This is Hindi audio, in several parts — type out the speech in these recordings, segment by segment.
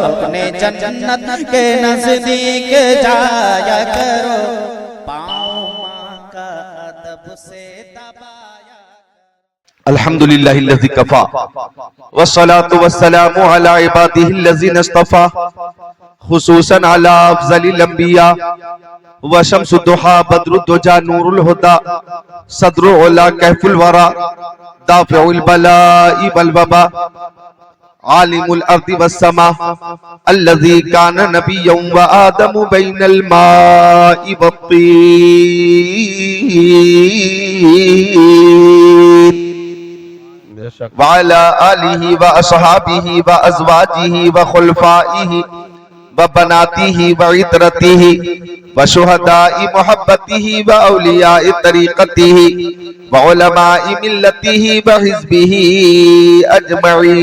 अपने जन्नत के नजदीक जाया करो, पाँव माँ का अदब से दबाया। अल्हम्दुलिल्लाहिल्लज़ी कफ़ा वस्सलातु वस्सलामु अला इबादिहिल्लज़ीना इस्तफ़ा खुसूसन अला अफ़ज़लिल अंबिया व शम्सुद दुहा बद्रुद दुजा नूरुल हुदा सदरुल उला कहफुल वरा दाफ़िउल बलाइ वल वबा आलिमुल अर्दि वस्समा अल्लज़ी काना नबिय्यन व आदमु बैनल माइ वत्तीन व अला आलिहि व अस्हाबिहि व अज़वाजिहि व खुलफाइहि व बनातिहि व इतरतिहि व शुहदाइ मुहब्बतिहि व औलियाइ तरीक़तिहि व उलमाइ मिल्लतिहि व हिज़्बिहि अजमईन।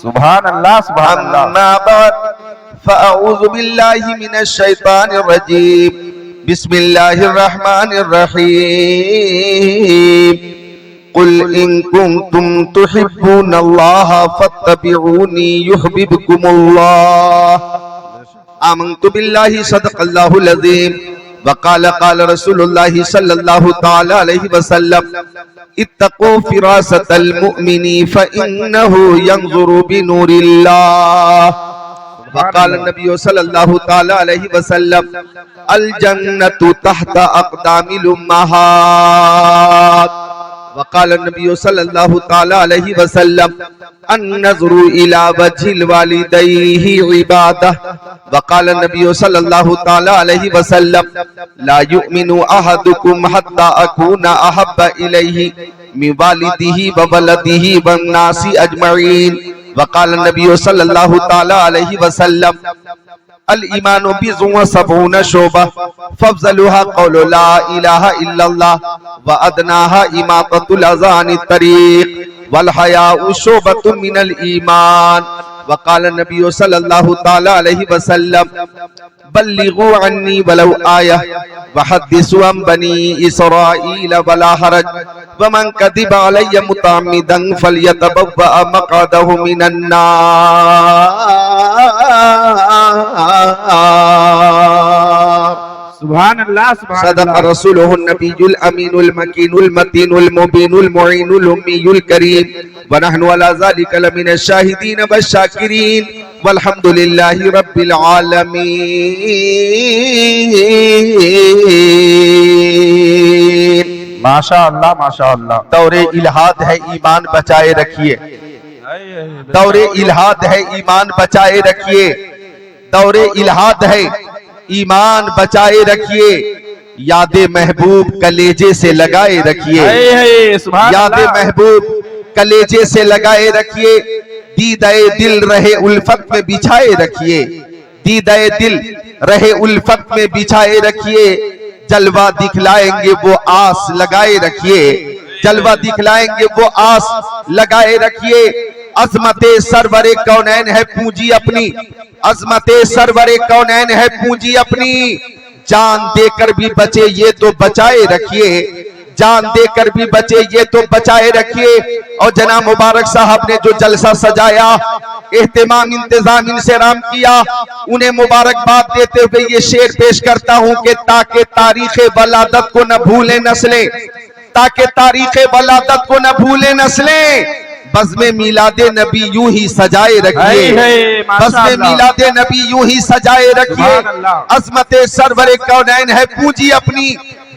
सुभान अल्लाह सुभान अल्लाह। अम्मा बाद फ़अऊज़ु बिल्लाहि मिनश शैतानिर रजीम। बिस्मिल्लाहिर रहमानिर रहीम। कुल इन कुंतुम तुहिब्बूनल्लाह फत्तबिऊनी युहब्बिबकुमुल्लाह। आमनतु बिल्लाहि सदक़ल्लाहुल अज़ीम व क़ाल रसूलुल्लाहि सल्लल्लाहु तआला अलैहि वसल्लम इत्तक़ू फ़िरासतल मुअमिनी फ़इन्नहु यंज़ुरु बिनूरिल्लाह। व क़ाल नबी सल्लल्लाहु तआला अलैहि वसल्लम अल जन्नतु तहता अक़दामिल उम्महात। वक़ाल नबी सल्लल्लाहु तआला अलैहि वसल्लम अन्नज़ुरु इला वज्हिल वालिदैहि इबादह। वक़ाल नबी सल्लल्लाहु तआला अलैहि वसल्लम ला युमिनु अहदुकुम हत्ता अकूना अहब्बा इलैहि मिन वालिदिही व वलदिही वन नासी अजमईन। वक़ाल नबी सल्लल्लाहु तआला अलैहि वसल्लम अल ईमानु बिज़्उन व सबऊना शुअबा फअफ़ज़लुहा क़ौलु ला इलाहा इल्लल्लाह व अदनाहा इमाततुल अज़ा अनित तरीक़ वल हयाउ शुअबतुन मिनल ईमान। वक़ाल नबी सल्लल्लाहु तआला अलैहि वसल्लम बल्लिगू अन्नी वलौ आया व हद्दिसू अन बनी इसराईल वला हरज व मन कदिबा अलैया मुतअम्मिदन फलयतबव्वा मक़अदहु मिनन नार। सुभान अल्लाह सुभान सदक़ अल्लाह। रसूलुहुन नबियुल अमीनुल मकीनुल मतीनुल मुबीनुल मुईनुल उम्मीयुल करीम व नहनु अला ज़ालिका लमिनश शाहिदीन वश्शाकिरीन वल्हम्दुलिल्लाहि रब्बिल आलमीन। माशाअल्लाह माशाअल्लाह। दौरे इल्हाद है ईमान बचाए रखिए। दौरे इल्हाद है ईमान बचाए रखिए। दौरे इल्हाद है ईमान बचाए रखिए। यादे महबूब कलेजे से लगाए रखिए। यादे महबूब कलेजे से लगाए रखिए। दीदाए दिल रहे उल्फत में बिछाए रखिए। दीदाए दिल रहे उल्फत में बिछाए रखिए। जलवा दिखलाएंगे वो आस लगाए रखिए। जलवा दिखलाएंगे वो आस लगाए रखिए। अज़मते सरवरे कौनैन है पूंजी अपनी। अज़मते सरवरे कौनैन है पूंजी अपनी। जान देकर भी बचे ये तो बचाए रखिए। जान देकर भी बचे ये तो बचाए रखिए। और जनाब मुबारक साहब ने जो जलसा सजाया, एहतिमाम इंतजाम इनसे राम किया, उन्हें मुबारकबाद देते हुए ये शेर पेश करता हूं कि ताकि तारीख़े वलादत को न भूले नस्लें, ताकि तारीख़े वलादत को न भूले नस्लें, बज़्मे मिलादे नबी यूं ही सजाए रखिए। बज़्मे मिलादे नबी यूं ही सजाए रखिए। अज़मते सरवरे कौनैन है पूंजी अपनी।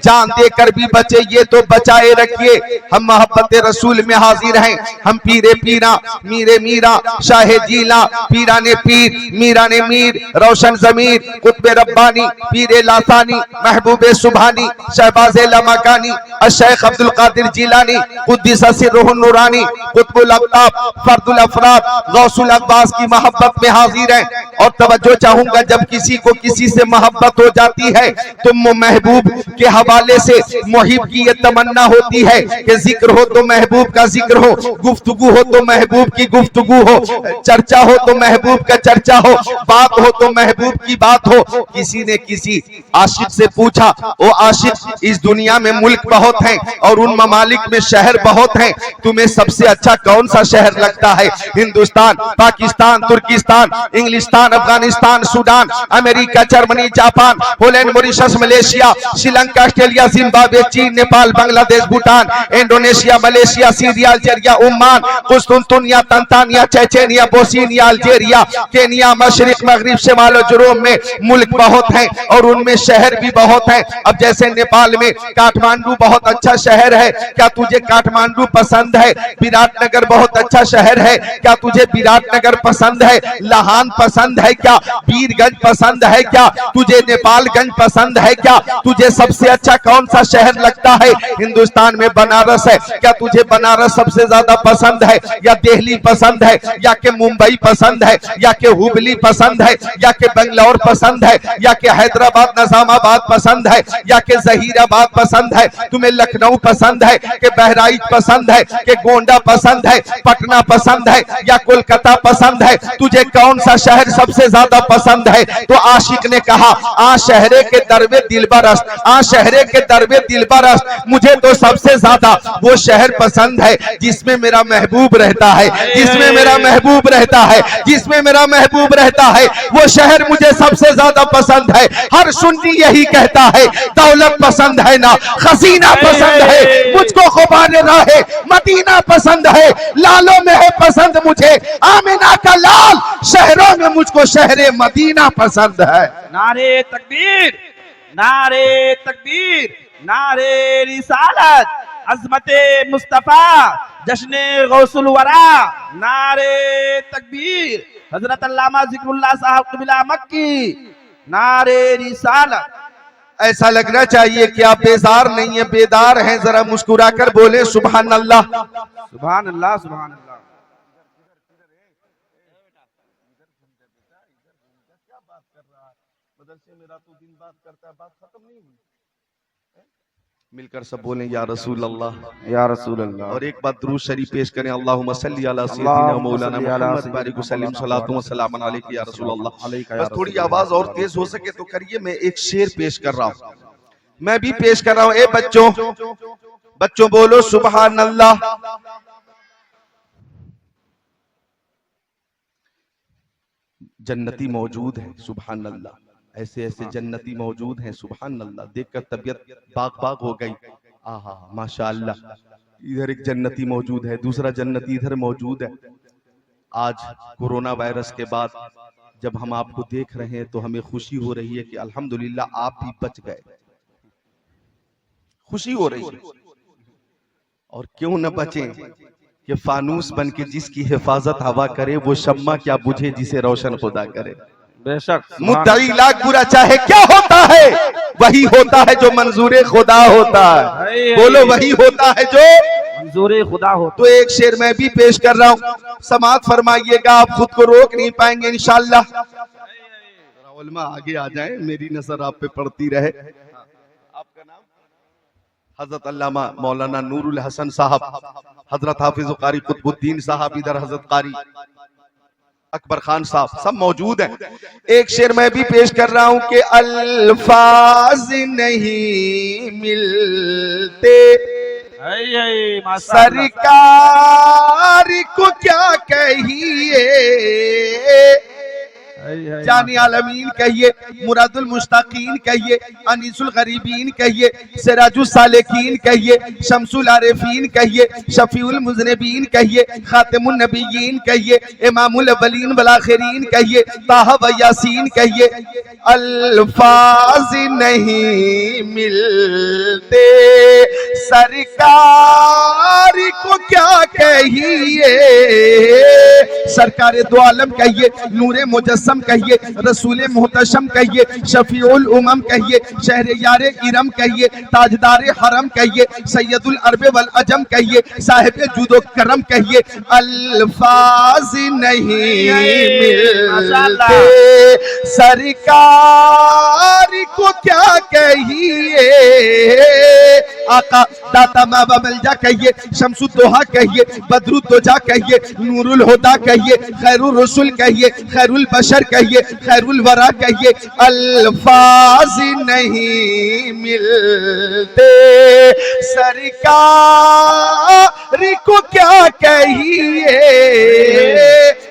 जान देकर भी बचे ये तो बचाए रखिए। हम मोहब्बत रसूल में हाजिर हैं। हम पीरे पीरा मीरे मीरा शाहे जीला पीरा ने पीर मीरा ने मीर रोशन जमीर कुतबे रब्बानी पीरे लासानी महबूबे सुभानी शहबाज़े लमकानी अशेख अब्दुल कादिर जिलानी कुद्दिस सिर्रुहुन नूरानी कुतुबुल अक़ताब फर्दुल अफराद गौसुल अक़वास की मोहब्बत में हाजिर हैं। और तवज्जो चाहूंगा, जब किसी को किसी से मोहब्बत हो जाती है तो महबूब के हवाले से मुहिब की ये तमन्ना होती है कि जिक्र हो तो महबूब का जिक्र हो, गुफ्तगू हो तो महबूब की गुफ्तगू हो, चर्चा हो तो महबूब का चर्चा हो, बात हो तो महबूब की बात हो। किसी ने किसी आशिक से पूछा, ओ आशिक, इस दुनिया में मुल्क बहुत हैं और उन ममालिक में शहर बहुत हैं, तुम्हें सबसे अच्छा कौन सा शहर लगता है? हिंदुस्तान, पाकिस्तान, तुर्किस्तान, इंग्लिस्तान, Afghanistan, Sudan, America, Germany, Japan, Poland, Mauritius, Malaysia, Sri Lanka, Australia, Zimbabwe, चीन, Nepal, Bangladesh, Bhutan, Indonesia, Malaysia, Syria, Algeria, Oman, कुस्तुनतुनिया, Tanzania, Chechnya, Bosnia, Algeria, Kenya, मशरिक, मगरिब, शिमाल और जुनूब में मुल्क बहुत हैं और उनमें शहर भी बहुत हैं। अब जैसे नेपाल में काठमांडू बहुत अच्छा शहर है, क्या तुझे काठमांडू पसंद है? विराटनगर बहुत अच्छा शहर है, क्या तुझे विराटनगर पसंद है? लाहान पसंद है क्या? वीरगंज पसंद है क्या? तुझे नेपालगंज पसंद है क्या? तुझे सबसे अच्छा कौन सा शहर लगता है? हिंदुस्तान में बनारस है, क्या तुझे बनारस सबसे ज्यादा पसंद है? या दिल्ली पसंद है, या के मुंबई पसंद है, या के हुबली पसंद है, या के बेंगलोर पसंद है, या के हैदराबाद, निजामाबाद पसंद है, या के जहीराबाद पसंद है? तुम्हें लखनऊ पसंद है कि बहराइच पसंद है कि गोंडा पसंद है, पटना पसंद है या कोलकाता पसंद है? तुझे कौन सा शहर सबसे ज्यादा पसंद है? तो आशिक ने कहा, आ शहरे के दरबे दिलबरस, आ शहरे के दरबे दिलबरस, मुझे तो सबसे ज्यादा वो शहर पसंद है जिसमें मेरा महबूब रहता है, जिसमें मेरा महबूब रहता है, जिसमें मेरा महबूब रहता है, वो शहर मुझे सबसे ज्यादा पसंद है। हर सुन्नी यही कहता है, दौलत पसंद है ना, खजीना पसंद है, मुझको खुबाने राहे मदीना पसंद है, लालों में है पसंद मुझे आमिना का लाल, शहरों में मुझको शहरे मदीना पसंद है। नारे तकबीर, नारे तकबीर, नारे रिसालत, अज़मते मुस्तफा, जश्ने गौसुल वरा, नारे तकबीर, हजरत अल्लामा ज़िक्रुल्लाह साहब क़िबला मक्की, नारे रिसालत। ऐसा लगना चाहिए कि आप बेजार नहीं है, बेदार हैं। जरा मुस्कुराकर बोले सुभान अल्लाह, सुभान अल्लाह, सुभान अल्लाह। मिलकर सब बोले या रसूल अल्लाह, या रसूल अल्लाह। और एक बार दुरूद शरीफ पेश करें, अल्लाहुम्मा सल्ली अला सय्यिदिना मौलाना मुहम्मद बारिक वसल्लम सलातु व सलामुन अलैका या रसूल अल्लाह। बस थोड़ी आवाज और तेज हो सके तो करिए। मैं एक शेर पेश कर रहा हूं, मैं भी पेश कर रहा हूं। ए बच्चों, बच्चों बोलो सुभान अल्लाह। जन्नती मौजूद है, सुभान अल्लाह। ऐसे ऐसे जन्नती मौजूद हैं, सुभान अल्लाह। देखकर तबीयत बाग बाग हो गई। आहा माशाअल्लाह, इधर एक जन्नती मौजूद है, दूसरा जन्नती इधर मौजूद है। आज कोरोना वायरस के बाद जब हम आपको देख रहे हैं तो हमें खुशी हो रही है कि अल्हम्दुलिल्लाह आप भी बच गए, खुशी हो रही है। और क्यों न बचें कि फानूस बन के जिसकी हिफाजत हवा करे, वो शम्मा क्या बुझे जिसे रोशन खुदा करे। बेशक मुद्दई लाख बुरा चाहे क्या होता है, वही होता है जो मंजूर खुदा होता है। बोलो वही होता है जो मंजूर खुदा हो। तो एक शेर मैं भी पेश कर रहा हूँ, समात फरमाइएगा, आप खुद को रोक नहीं पाएंगे इंशाअल्लाह। उलमा आगे आ जाएं, मेरी नजर आप पे पड़ती रहे। आपका नाम? हजरत अल्लामा मौलाना नूरुल हसन साहब, हजरत हाफिज कारी कुतुबुद्दीन साहब, इधर हजरत कारी अकबर खान साहब, सब मौजूद हैं। एक शेर मैं भी पेश कर रहा हूं कि अल्फाज नहीं मिलते सरकार को क्या कहिए, जानी आलमीन कहिए, मुरादुल मुश्ताकीन कहिए, अनीसुल गरीबीन कहिए, सिराजुल सालिकीन कहिए, शम्सुल आरिफीन कहिए, शफीउल मुज़निबीन कहिए, खातिमुन नबिय्यीन कहिए, इमामुल अव्वलीन वल आखिरीन कहिए, ताहा व यासीन कहिए। अल्फाज नहीं मिलते सरकार को क्या कहिए, सरकार दो आलम कहिए, नूरे मुजस्सम कहिए, रसूल मोहतशम कहिए, शफीउल उमम कहिए, शहरयार इरम कहिए, ताजदार हरम कहिए, सैयदुल अरब वल अजम कहिए, साहिब जुदो करम कहिए। अल्फाज नहीं मिलते सरकार को क्या कहिए, आका दाता माबा मिलजा कहिए, शमसुद्दोहा कहिए, बदरुद्दोजा कहिए, नूरुल हुदा कहिए, खैरुल रसूल कहिए, खैरुल बशर कहिए, खैरुल वरा कहिए। अल्फाज नहीं मिलते सरकार को क्या कहिए,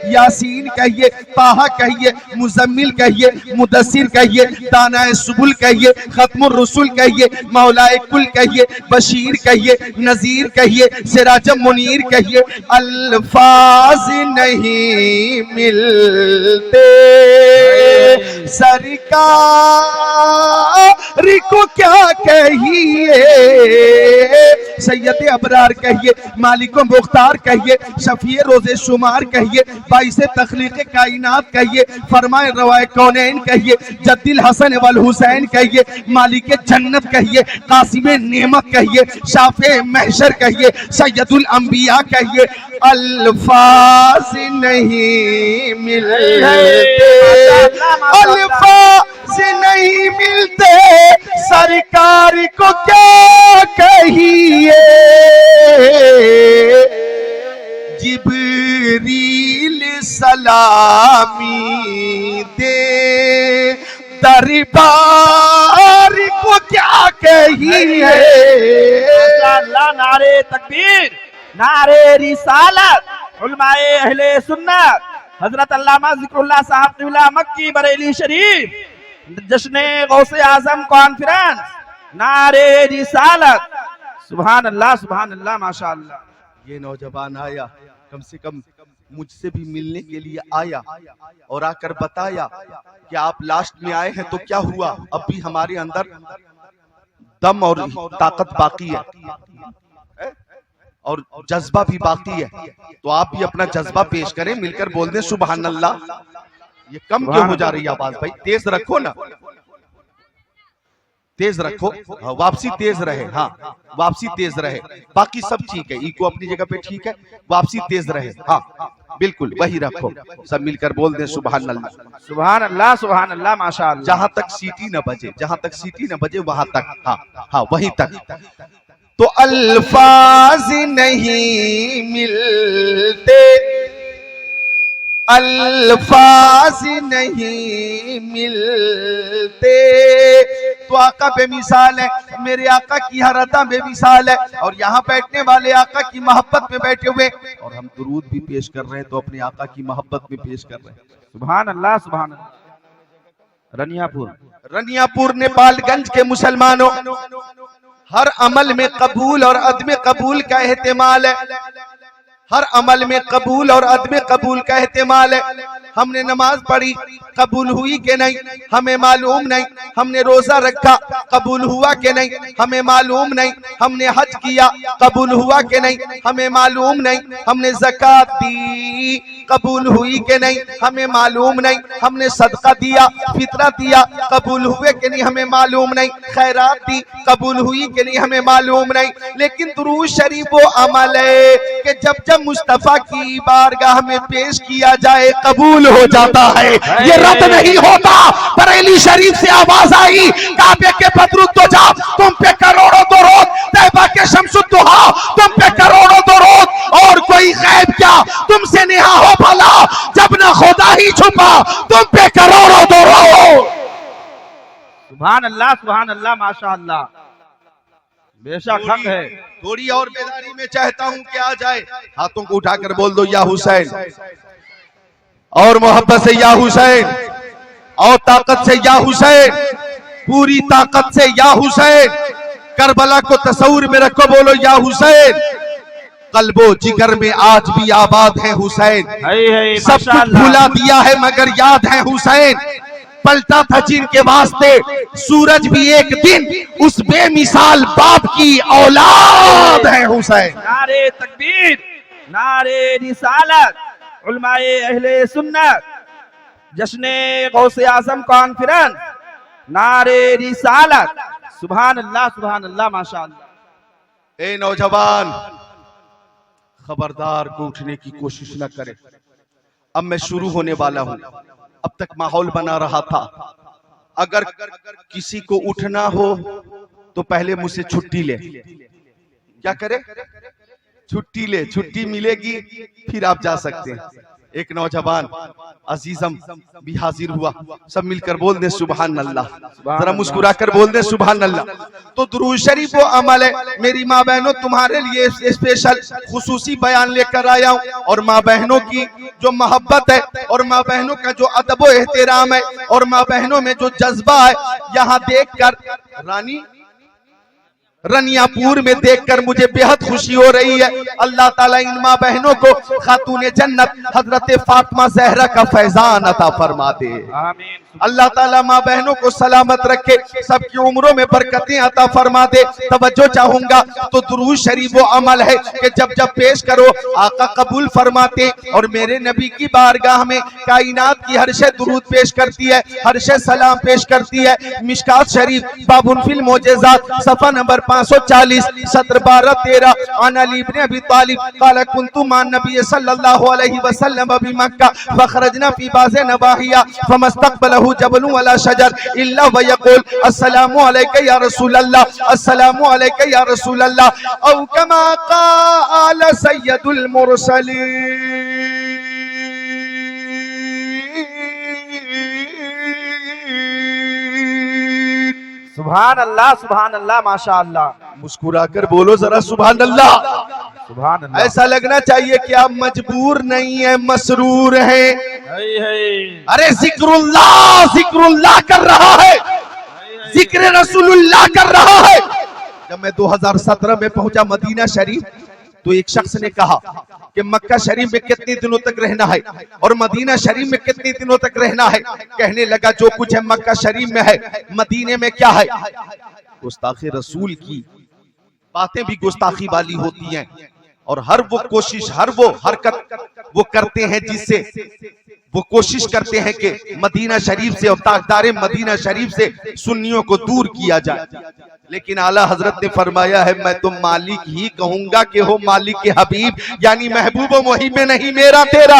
यासीन कहिए, ताहा कहिए, मुजम्मिल कहिए, मुदस्सिर कहिए, दानाए सुबुल कहिए, खत्मुर रसूल कहिए, मौलाए कुल कहिए, बशीर कहिए, नजीर कहिए, सिराजम मुनीर कहिए। अल्फाज नहीं मिलते सरकार को क्या कहिए, सैयद अबरार कहिए, मालिको मुख्तार कहिए, शफीए रोजे शुमार कहिए, बाइसे तखलीक कायनात कहिए, फरमाए रवाए कौनैन कहिए, जद्दिल हसन वल हुसैन कहिए, मालिक जन्नत कहिए, कासिम नेमत कहिए, शाफे महशर कहिए, सैयदुल अंबिया कहिए। अल्फाज नहीं मिलते, अल्फाज नहीं मिलते सरकार को क्या कहिए, जिब्रील सलामी दे दरबार को क्या कहिए। अल्लाह, नारे तकबीर, नारे रिसालत, उलमाए अहले सुन्नत, हजरत अल्लामा जिक्रुल्लाह साहब क़िबला मक्की बरेली शरीफ, जश्न गौसे आजम कॉन्फ्रेंस, नारे रिसालत, सुभान अल्लाह, माशाअल्लाह। ये नौजवान आया, कम से कम मुझसे भी मिलने के लिए आया और आकर बताया कि आप लास्ट में आए हैं तो क्या हुआ, अब भी हमारे अंदर दम और ताकत बाकी है और जज्बा भी बाकी है, तो आप भी अपना जज्बा पेश करें, मिलकर बोल दें सुभान अल्लाह। ये कम क्यों हो जा रही है आवाज भाई, तेज रखो ना, तेज रखो, वापसी तेज रहे, हाँ वापसी तेज रहे, बाकी सब ठीक है, इको अपनी जगह पे ठीक है, वापसी तेज रहे, हाँ बिल्कुल वही रखो, सब मिलकर बोल दें सुभान अल्लाह, सुभान अल्लाह, माशाअल्लाह। जहां तक सीटी न बजे, जहां तक सीटी न बजे वहां तक, हाँ हाँ वहीं तक। तो अल्फाज नहीं मिलते, अल्फाज नहीं मिलते, तो आका बेमिसाल है, मेरे आका की हर अता बेमिसाल है, और यहाँ बैठने वाले आका की मोहब्बत में बैठे हुए, और हम दुरूद भी पेश कर रहे हैं तो अपने आका की मोहब्बत में पेश कर रहे हैं। सुभान अल्लाह, सुभान अल्लाह। रनियापुर नेपालगंज के मुसलमानों, हर अमल में कबूल और अदम कबूल का एहतिमाल है, हर अमल में कबूल और अदम कबूल का एहतिमाल है। हमने नमाज पढ़ी, कबूल हुई कि नहीं हमें मालूम नहीं, हमने रोजा रखा, कबूल हुआ कि नहीं हमें मालूम नहीं, हमने हज किया, कबूल हुआ कि नहीं हमें मालूम नहीं, हमने ज़कात दी, कबूल हुई कि नहीं हमें मालूम नहीं, हमने सदका दिया, फितरा दिया, कबूल हुए कि नहीं हमें मालूम नहीं, खैरात दी, कबूल हुई कि नहीं हमें मालूम नहीं। लेकिन दुरूद शरीफ वो अमल है कि जब जब मुस्तफा की बारगाह में पेश किया जाए कबूल हो जाता है, ये रद्द नहीं होता। बरेली शरीफ से आवाज आई, काबे के बदरुद्दोजा तुम पे करोड़ों दरूद, तैबा के शमसुद्दोहा तुम पे करोड़ों दरूद, और कोई गैब क्या तुमसे नेहा हो भला, जब ना खुदा ही छुपा तुम पे करोड़ों दरूद। सुभान अल्लाह, माशाअल्लाह, बेशक हक है। थोड़ी और बेदारी में चाहता हूं कि आ जाए, हाथों को उठाकर बोल दो या हुसैन, और मोहब्बत से या हुसैन, और ताकत से या हुसैन, पूरी ताकत से या हुसैन। करबला को तस्वूर में रखो, बोलो या हुसैन। कल्बो जिगर में आज भी आबाद है हुसैन, सब कुछ भुला दिया है मगर याद है हुसैन। पलटा था जिनके वास्ते सूरज भी एक दिन, उस बेमिसाल बाप की औलाद है हुसैन। नारे तकबीर, नारे रिसालत, उलमाए अहले सुन्नत, जश्ने गौसे आजम कॉन्फ्रेंस, नारे रिसालत। सुभान अल्लाह माशाअल्लाह। ए नौजवान, खबरदार को उठने की कोशिश न करे। अब मैं शुरू होने वाला हूं। अब तक माहौल बना रहा था। अगर किसी को उठना हो तो पहले मुझसे छुट्टी ले। क्या करे? छुट्टी ले, छुट्टी मिलेगी फिर आप जा सकते हैं। एक नौजवान अजीजम भी हाजिर हुआ। सब मिलकर बोल दे सुभान अल्लाह। जरा मुस्कुरा कर बोल दे सुभान अल्लाह। तो दुरूद शरीफ वो अमल है। मेरी माँ बहनों, तुम्हारे लिए स्पेशल खुसूसी बयान लेकर आया हूँ। और माँ बहनों की जो मोहब्बत है और माँ बहनों का जो अदब व एहतराम है और माँ बहनों में जो जज्बा है, यहाँ देख कर रनियापुर में देखकर मुझे बेहद खुशी हो रही है। अल्लाह ताला इन माँ बहनों को खातूने जन्नत हजरत फातिमा ज़हरा का फैजान अता फरमा दे। आमीन। अल्लाह ताला माँ बहनों को सलामत रखे, सबकी उम्रों में बरकतें अता फरमा दे। तवज्जो चाहूंगा तो दुरूद शरीफ वो अमल है कि जब जब पेश करो आका कबूल फरमाते। और मेरे नबी की बारगाह में कायनात की हर शे दुरूद पेश करती है, हर शे सलाम पेश करती है। मिशकात शरीफ बाबुल फिल मोजेज़ात सफ़ा नंबर 540 सत्र 12-13 अन अली इब्न अबी तालिब क़ाल कुन्तु मान नबी सल्लल्लाहु अलैहि वसल्लम बि मक्का फखरजना फी बाज़ नवाहिया फमस्तक़बलहु जबलु वला शजर इल्ला व यक़ूल अस्सलामु अलैका या रसूल अल्लाह, अस्सलामु अलैका या रसूल अल्लाह, औ कमा क़ाल सय्यदुल मुरसलीन। सुभान अल्लाह माशाअल्लाह। मुस्कुरा कर बोलो जरा सुभान अल्लाह। सुभान अल्लाह। ऐसा लगना चाहिए कि आप मजबूर नहीं है, मसरूर है। अरे जिक्रुल्लाह कर रहा है, जिक्र रसूलुल्लाह कर रहा है। जब मैं 2017 में पहुंचा मदीना शरीफ तो एक शख्स ने कहा कि मक्का शरीफ में कितने दिनों तक रहना है और मदीना शरीफ में कितने दिनों तक रहना है। कहने लगा जो कुछ है मक्का शरीफ में है, मदीने में क्या है। गुस्ताखी रसूल की बातें भी गुस्ताखी वाली होती हैं और हर वो कोशिश, हर वो हरकत वो करते हैं जिससे वो कोशिश करते हैं कि मदीना शरीफ से और ताकदारे मदीना शरीफ से सुन्नियों को दूर किया जाए। लेकिन आला हजरत ने फरमाया है मैं तो मालिक ही कहूंगा कि हो मालिक के हबीब, यानी महबूब वही में नहीं मेरा तेरा।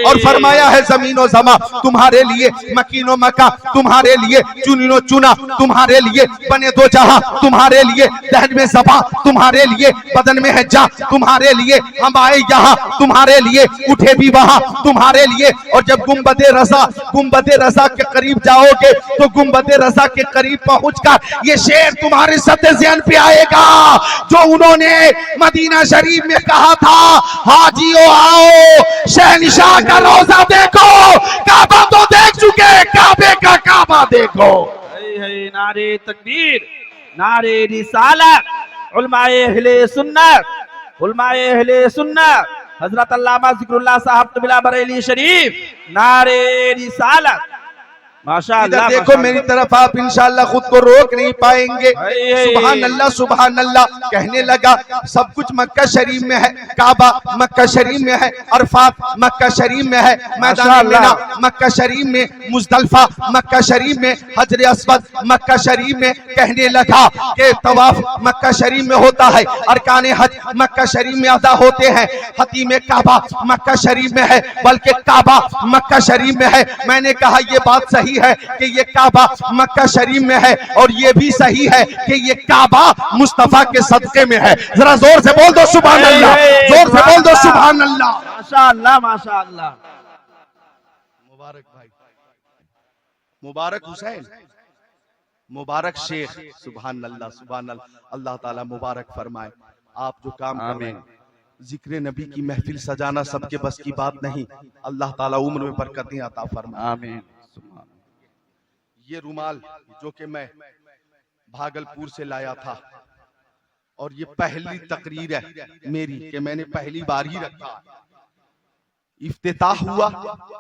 और फरमाया है जमीनो जमा तुम्हारे लिए, मकीनो मका तुम्हारे लिए, चुनिनो चुना तुम्हारे लिए, बने दो जहां तुम्हारे लिए, दहन में ज़बां तुम्हारे लिए, बदन में है जा तुम्हारे लिए, हम आए यहाँ तुम्हारे लिए, उठे भी वहां तुम्हारे लिए। और जब गुंबदे रजा के करीब जाओगे तो गुंबदे रजा के करीब पहुंचकर ये शेर तुम्हारे सत्य ज़हन पे आएगा जो उन्होंने मदीना शरीफ में कहा था, हाजियो आओ शहनिशाह का रोजा देखो, काबा तो देख चुके, काबे का काबा देखो। नारे तकबीर, नारे रिसालत, उलमाए अहले सुन्नत, उलमाए अहले सुन्नत हजरत अल्लामा जिक्रुल्लाह साहब तबिला बरेली शरीफ, नारे रिसालत। माशाअल्लाह। देखो मेरी तरफ आप इंशाअल्लाह खुद को रोक नहीं पाएंगे। सुभान अल्लाह सुभान अल्लाह कहने लगा। सब कुछ मक्का शरीफ में है, काबा मक्का शरीफ में है, अरफात मक्का शरीफ में है, मैदान मिना मक्का शरीफ में, मुज़दलिफा मक्का शरीफ में, हजर अस्वद मक्का शरीफ में। कहने लगा कि तवाफ मक्का शरीफ में होता है, अरकान हज मक्का शरीफ में अदा होते हैं, हतीम काबा मक्का शरीफ में है, बल्कि काबा मक्का शरीफ में है। मैंने कहा ये बात सही है कि ये काबा मक्का शरीफ में है और ये भी सही है कि ये काबा मुस्तफा के सदके में है। जरा जोर से बोल दो सुभान अल्लाह, जोर से बोल दो सुभान अल्लाह। माशाअल्लाह माशाअल्लाह। मुबारक भाई, मुबारक हुसैन, मुबारक शेख, सुभान अल्लाह सुभान अल्लाह। अल्लाह ताला मुबारक फरमाए। आप जो काम कर रहे हैं, जिक्र नबी की महफिल सजाना सबके बस की बात नहीं। अल्लाह ताला उम्र में बरकतें अता फरमाए। आमीन। ये रुमाल जो कि मैं भागलपुर से लाया था और ये पहली तकरीर है मेरी कि मैंने पहली बार ही रखा। इफ्तिताह हुआ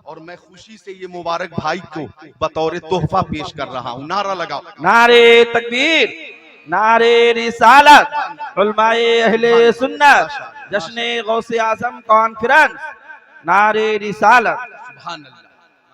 और मैं खुशी से ये मुबारक भाई को बतौर तोहफा पेश कर रहा हूँ। नारा लगाओ, नारे तकबीर, नारे रिसालत, उलमाए अहले सुन्नत, जश्ने गौसे आजम कॉन्फ्रेंस, नारे रिसालत। सुभान अल्लाह।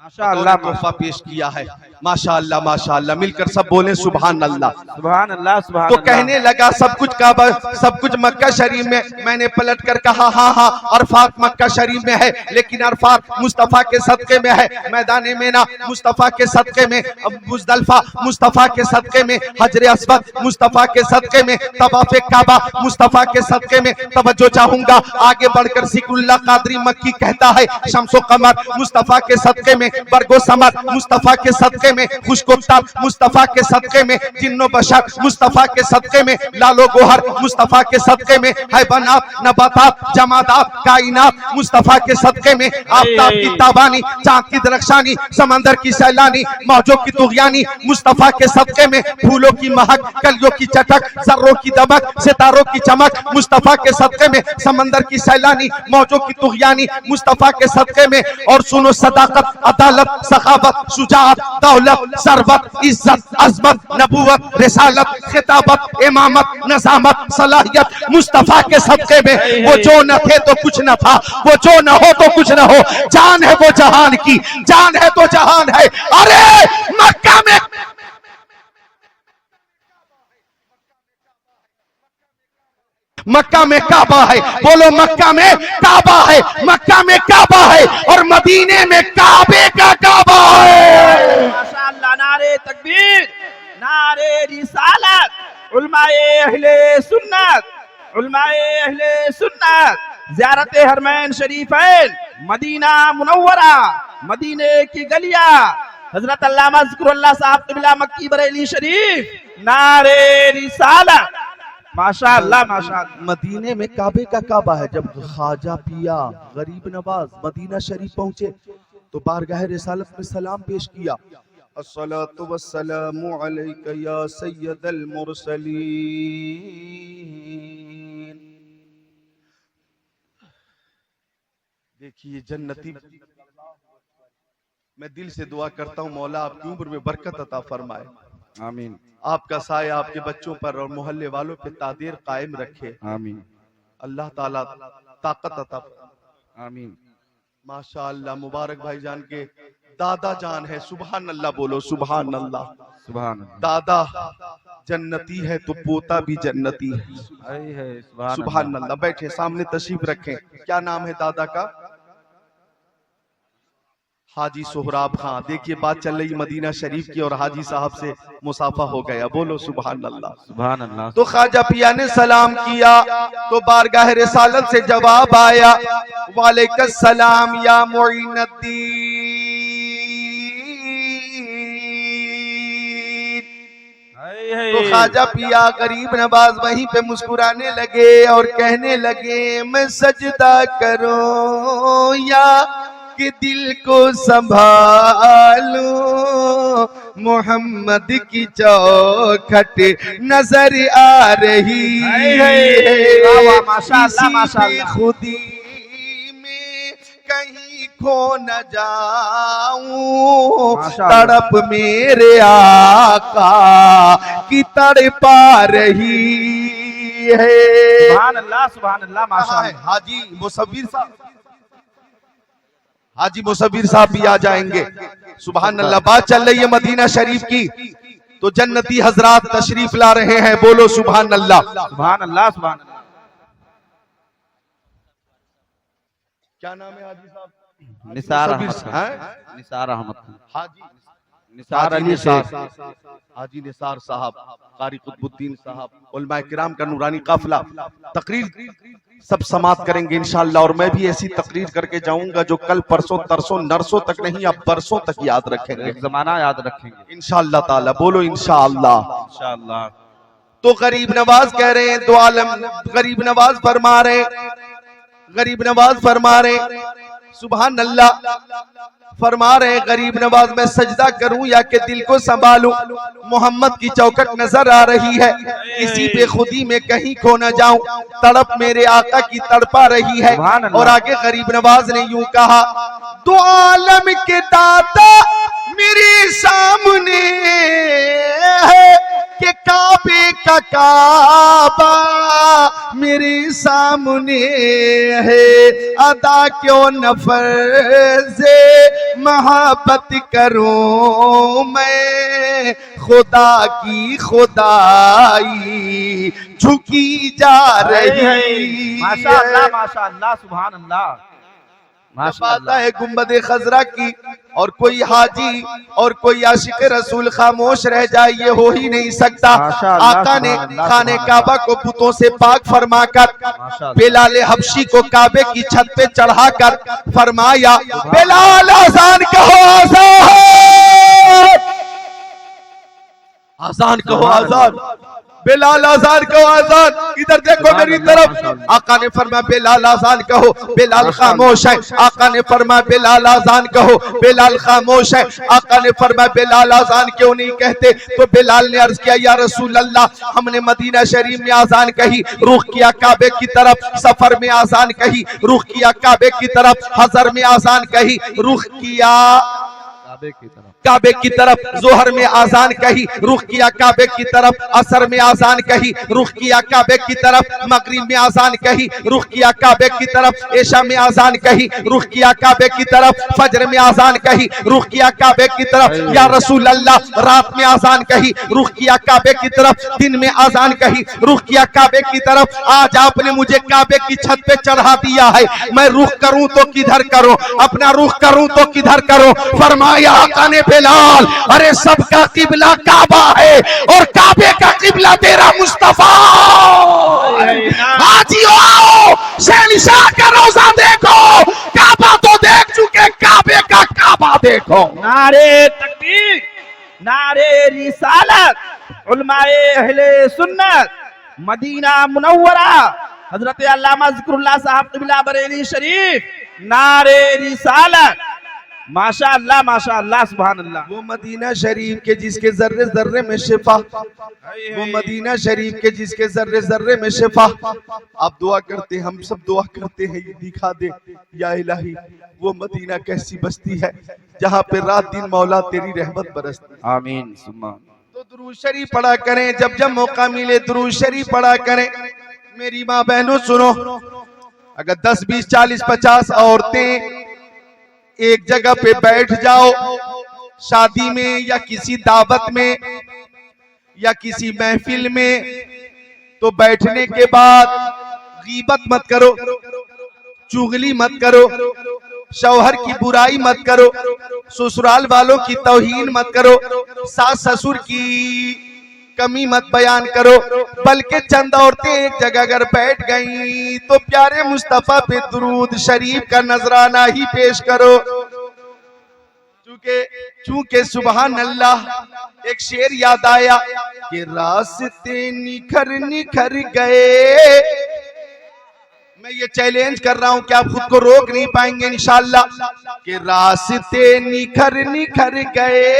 माशाअल्लाह तोहफा पेश किया है, माशाअल्लाह माशाअल्लाह। मिलकर सब बोले सुभान अल्लाह। सुभान अल्लाह सुभान तो अल्लाह। कहने लगा सब कुछ काबा, सब कुछ मक्का शरीफ में। मैंने पलट कर कहा हाँ हाँ अरफात मक्का शरीफ में है, लेकिन अरफात मुस्तफा के सदके में है, मैदान मेना मुस्तफा के सदके में, मुजदलफा मुस्तफा के सदके में, हजर अस्वद मुस्तफा के सदके में, तवाफ़े काबा मुस्तफा के सदके में। तवज्जो चाहूंगा आगे बढ़कर सिकुल्ला कादरी मक्की कहता है शम्सो कमर मुस्तफा के सदके में, बरगो समर मुस्तफा के सदके में, खुशकोफ्ता मुस्तफा के सदके में, जिन्नो बशर मुस्तफा के सदके में, लालो गोहर मुस्तफा के सदके में, हैवानात नबातात जमादात कायनात मुस्तफा के सदके में, आफताब की ताबानी चांद की दरख्शानी समंदर की सैलानी मौजों की तुगयानी मुस्तफा के सदके में, फूलों की महक कलियों की चटक जर्रों की दमक सितारों की चमक मुस्तफा के सदके में, समंदर की सैलानी मौजों की तुगयानी मुस्तफा के सदके में। और सुनो सदाकत अदालत सखावत शुजाअत दौलत सरबत इज्जत अजमत नबूवत रिसालत खिताबत इमामत नज़ामत सलाहियत मुस्तफा के सदके में। वो जो न थे तो कुछ न था, वो जो न हो तो कुछ न हो, जान है वो जहान की, जान है तो जहान है। अरे मक्का में मक्का में काबा है, बोलो मक्का में काबा है, मक्का में काबा है और मदीने में काबे का काबा है। माशाअल्लाह। नारे तकबीर, नारे रिसालत, उलमाए अहले सुन्नत, उलमाए अहले सुन्नत, ज़ियारत हरमैन शरीफैन, मदीना मुनव्वरा, मदीने की गलियां, हजरत अल्लामा ज़िक्रुल्लाह साहब क़िबला मक्की बरेली शरीफ। नारे रिसालत। माशाअल्लाह माशाअल्लाह। मदीने में काबे का काबा है। जब ख्वाजा पिया गरीब नवाज मदीना शरीफ पहुंचे तो बारगाह रिसालत में सलाम पेश किया, अस्सलातु वस्सलामु अलैका या सय्यदल मुरसलीन। देखिए जन्नती, मैं दिल से दुआ करता हूँ मौला आपकी उम्र में बरकत अता फरमाए, आमीन। आपका साया आपके बच्चों पर और मोहल्ले वालों पे तादेर कायम रखे, आमीन। अल्लाह ताला ताकत अता। आमीन। माशाअल्लाह। मुबारक भाईजान के दादा जान है, सुभान अल्लाह बोलो सुभान अल्लाह। सुभान अल्लाह। दादा जन्नती है तो पोता भी जन्नती है, सुभान अल्लाह। बैठे सामने तशरीफ रखें। क्या नाम है दादा का? हाजी सोहराब खां। देखिए बात चल रही मदीना शरीफ की और हाजी साहब से मुसाफा हो गया, बोलो सुभान अल्लाह। सुभान अल्लाह। तो ख्वाजा पिया ने सलाम किया तो बारगाह रिसालत से जवाब आया, वालेकुम सलाम या मुइनुद्दीन। तो ख्वाजा पिया गरीब नवाज वहीं पे मुस्कुराने लगे और कहने लगे, मैं सजदा करूं या कि दिल को संभालूं, मोहम्मद की चौखट नजर आ रही है, इसी खुदी में कहीं खो न जाऊं, तड़प मेरे आका की तड़पा रही है। सुभान अल्लाह सुभान अल्लाह। माशाअल्लाह। हाजी मुसव्विर साहब, हाजी मुसव्विर साहब भी आ जाएंगे। सुभान अल्लाह। बात चल रही है मदीना शरीफ की तो जन्नती हजरात तशरीफ ला रहे हैं, बोलो सुभान अल्लाह। सुभान अल्लाह सुभान अल्लाह। क्या नाम है हाजी साहब? निसार अहमद खान। निसार अहमद खान। हाजी निसार अली शेख। हाजी निसार साहब, कारी कुतुबुद्दीन साहब, उलमा किराम का नूरानी काफिला तकरीर सब समाप्त करेंगे इंशाअल्लाह। और मैं भी ऐसी तकरीर करके जाऊंगा जो कल परसों तरसों नरसों तक नहीं, अब बरसों तक याद रखेंगे, एक जमाना याद रखेंगे इंशाअल्लाह ताला, बोलो इंशाअल्लाह। इंशाअल्लाह। तो गरीब नवाज कह रहे हैं, दो आलम गरीब नवाज फरमा रहे, गरीब नवाज फरमा रहे, सुभान अल्लाह फरमा रहे गरीब नवाज, मैं सजदा करूं या कि दिल को संभालूं, मोहम्मद की चौखट नजर आ रही है, इसी बेखुदी में कहीं खो न जाऊं, तड़प मेरे आका की तड़पा रही है। और आगे गरीब नवाज ने यूं कहा, दो आलम के दाता मेरे सामने है कि काबे का काबा मेरे सामने है, अदा क्यों न फर्ज़े मोहब्बत करूं मैं, खुदा की खुदाई झुकी जा रही माशाअल्लाह माशाअल्लाह सुभान अल्लाह। आता है गुंबदे खजरा की, और कोई हाजी और कोई आशिक रसूल खामोश रह जाए, ये हो ही नहीं सकता। आका ने खाने काबा को पुतों से पाक फरमाकर बेलाल हबशी को काबे की छत पे चढ़ाकर फरमाया, बेलाल आजान कहो, आजान कहो, आजान, बेलाल आजान कहो, आजान। इधर देखो मेरी तरफ, आका ने फरमाया बेलाल आजान कहो, बेलाल खामोश है। आका ने फरमाया बेलाल आजान कहो, बेलाल खामोश है। आका ने फरमाया बेलाल आजान क्यों नहीं कहते? तो बेलाल ने अर्ज किया, या रसूल अल्लाह, हमने मदीना शरीफ में आजान कही, रुख किया काबे की तरफ, सफर में आजान कही, रुख किया काबे की तरफ, हजर में आजान कही, रुख किया काबे की तरफ, जोहर में आजान कही, रुख किया काबे की तरफ, असर में आजान कही, रुख किया काबे की तरफ, मगरिब में आजान कही, रुख किया काबे की तरफ, ऐशा में आजान कही, रुख किया काबे की तरफ, फजर में आजान कही, रुख किया काबे की तरफ। या रसूल अल्लाह, रात में आजान कही, रुख किया काबे की तरफ, दिन में आजान कही, रुख किया काबे की तरफ। आज आपने मुझे काबे की छत पे चढ़ा दिया है, मैं रुख करूं तो किधर करूं, अपना रुख करूं तो किधर करूं? फरमाया आका ने, बेलाल, अरे सबका किबला काबा है और काबे का किबला तेरा मुस्तफा। हाजियो आओ, शहंशाह का रोजा देखो, काबा तो देख चुके, काबे का काबा देखो। नारे तकबीर, नारे रिसालत, उलमाए अहले सुन्नत, मदीना मुनव्वरा, हजरत अल्लामा ज़िक्रुल्लाह साहब क़िबला बरेली शरीफ, नारे रिसालत, माशाअल्लाह माशाअल्लाह सुभान अल्लाह। वो मदीना शरीफ के जिसके जर्रे जर्रे में शिफा, वो मदीना शरीफ के जिसके जर्रे जर्रे में शिफा। आप दुआ करते, हम सब दुआ करते हैं, ये दिखा दे या इलाही वो मदीना कैसी बस्ती है जहाँ पे रात दिन मौला तेरी रहमत बरसती। आमीन सुम्मा। तो दुरूद शरीफ पढ़ा करें, जब जब मौका मिले दुरूद शरीफ पढ़ा करें। मेरी माँ बहनों सुनो, अगर 10 20 40 50 औरतें एक जगह पे बैठ जाओ, शादी में या किसी दावत में या किसी महफिल में, तो बैठने के बाद गीबत मत करो, चुगली मत करो, शौहर की बुराई मत करो, ससुराल वालों की तौहीन मत करो, सास ससुर की कमी मत बयान करो, बल्कि चंद औरतें एक जगह अगर बैठ गईं तो प्यारे मुस्तफा पे दुरूद शरीफ का नजराना ही पेश करो। चूंकि सुबहान अल्लाह, एक शेर याद आया कि रास्ते निखर निखर गए। मैं ये चैलेंज कर रहा हूं कि आप खुद को रोक नहीं पाएंगे इंशाअल्लाह, कि रास्ते निखर निखर गए,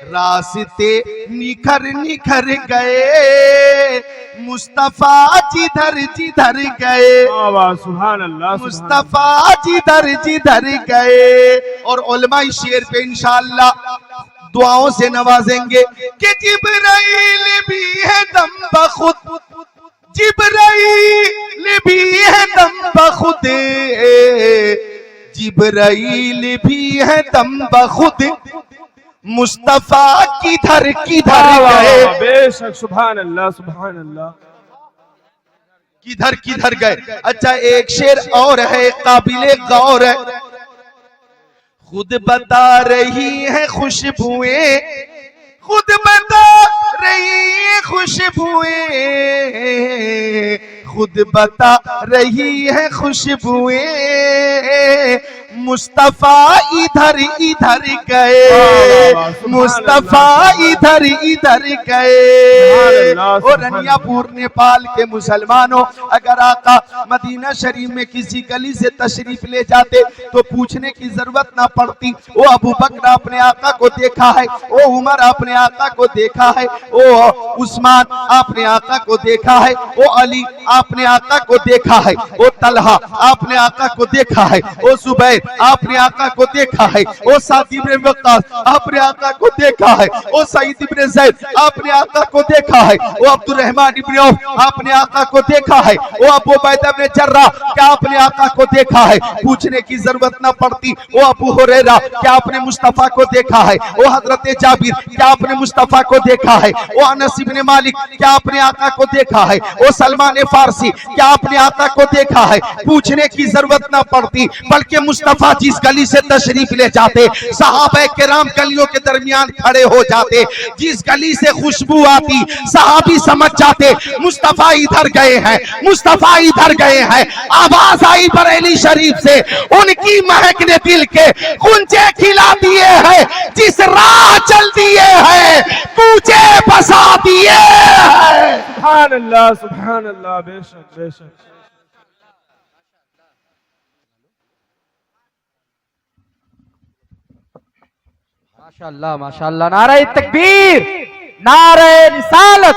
रास्ते निखर निखर गए, मुस्तफा जिधर जिधर गए, सुभान अल्लाह, मुस्तफा जिधर जिधर गए। और उलमाए शेर पे इंशाअल्लाह दुआओं से नवाजेंगे कि जिब्राइल भी है दम बखुद, जिब्राइल भी है दम बखुद, जिब्राइल भी है दम बखुद, मुस्तफा किधर किधर गए। बेशक सुभान अल्लाह सुभान अल्लाह, किधर किधर गए। अच्छा, एक शेर और है काबिले गौर है। खुद बता रही है खुशबुएं, खुद बता रही है खुशबुएं, खुद बता रही है खुशबुएं, मुस्तफा इधर इधर गए, मुस्तफा इधर इधर गए। और रनियापुर नेपाल के मुसलमानों, अगर आका मदीना शरीफ में किसी गली से तशरीफ ले जाते तो पूछने की जरूरत ना पड़ती। वो अबू बकर अपने आका को देखा है, वो उमर अपने आका को देखा है, वो उस्मान अपने आका को देखा है, वो अली अपने आका को देखा है, वो तलहा अपने आका को देखा है, वो जुबैर आपने आका को देखा है। ओ साद इब्न वक्कास, आपने आका को देखा है। ओ सईद इब्न ज़ैद, आपने आका को देखा है। ओ अब्दुर्रहमान इब्न औफ, आपने आका को देखा है। ओ अबू उबैदा इब्न जर्राह, क्या आपने आका को देखा है? पूछने की जरूरत न पड़ती। ओ अबू हुरैरा, क्या आपने मुस्तफा को देखा है? ओ हजरत जाबिर, क्या आपने मुस्तफा को देखा है? ओ अनस इब्न मालिक, क्या आपने आका को देखा है? ओ सलमान फारसी, क्या आपने आका को देखा है? पूछने की जरूरत न पड़ती, बल्कि मुस्तफा जिस गली से तशरीफ ले जाते, सहाबा किराम गलियों के दरमियान खड़े हो जाते। जिस गली से खुशबू आती, सहाबी समझ जाते मुस्तफा इधर गए हैं, मुस्तफा इधर गए हैं। आवाज आई बरेली शरीफ से, उनकी महक ने दिल के कुंजे खिला दिए हैं। जिस राह चल दिए हैं, पूछे बसा दिए हैं। सुभान अल्लाह, सुभान अल्लाह, बेशक बेशक। माशाअल्लाह माशाअल्लाह। नारे तकबीर, नारे रिसालत,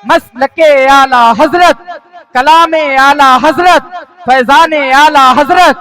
मसलके आला हजरत, कलामे आला हजरत, फैजाने आला हजरत।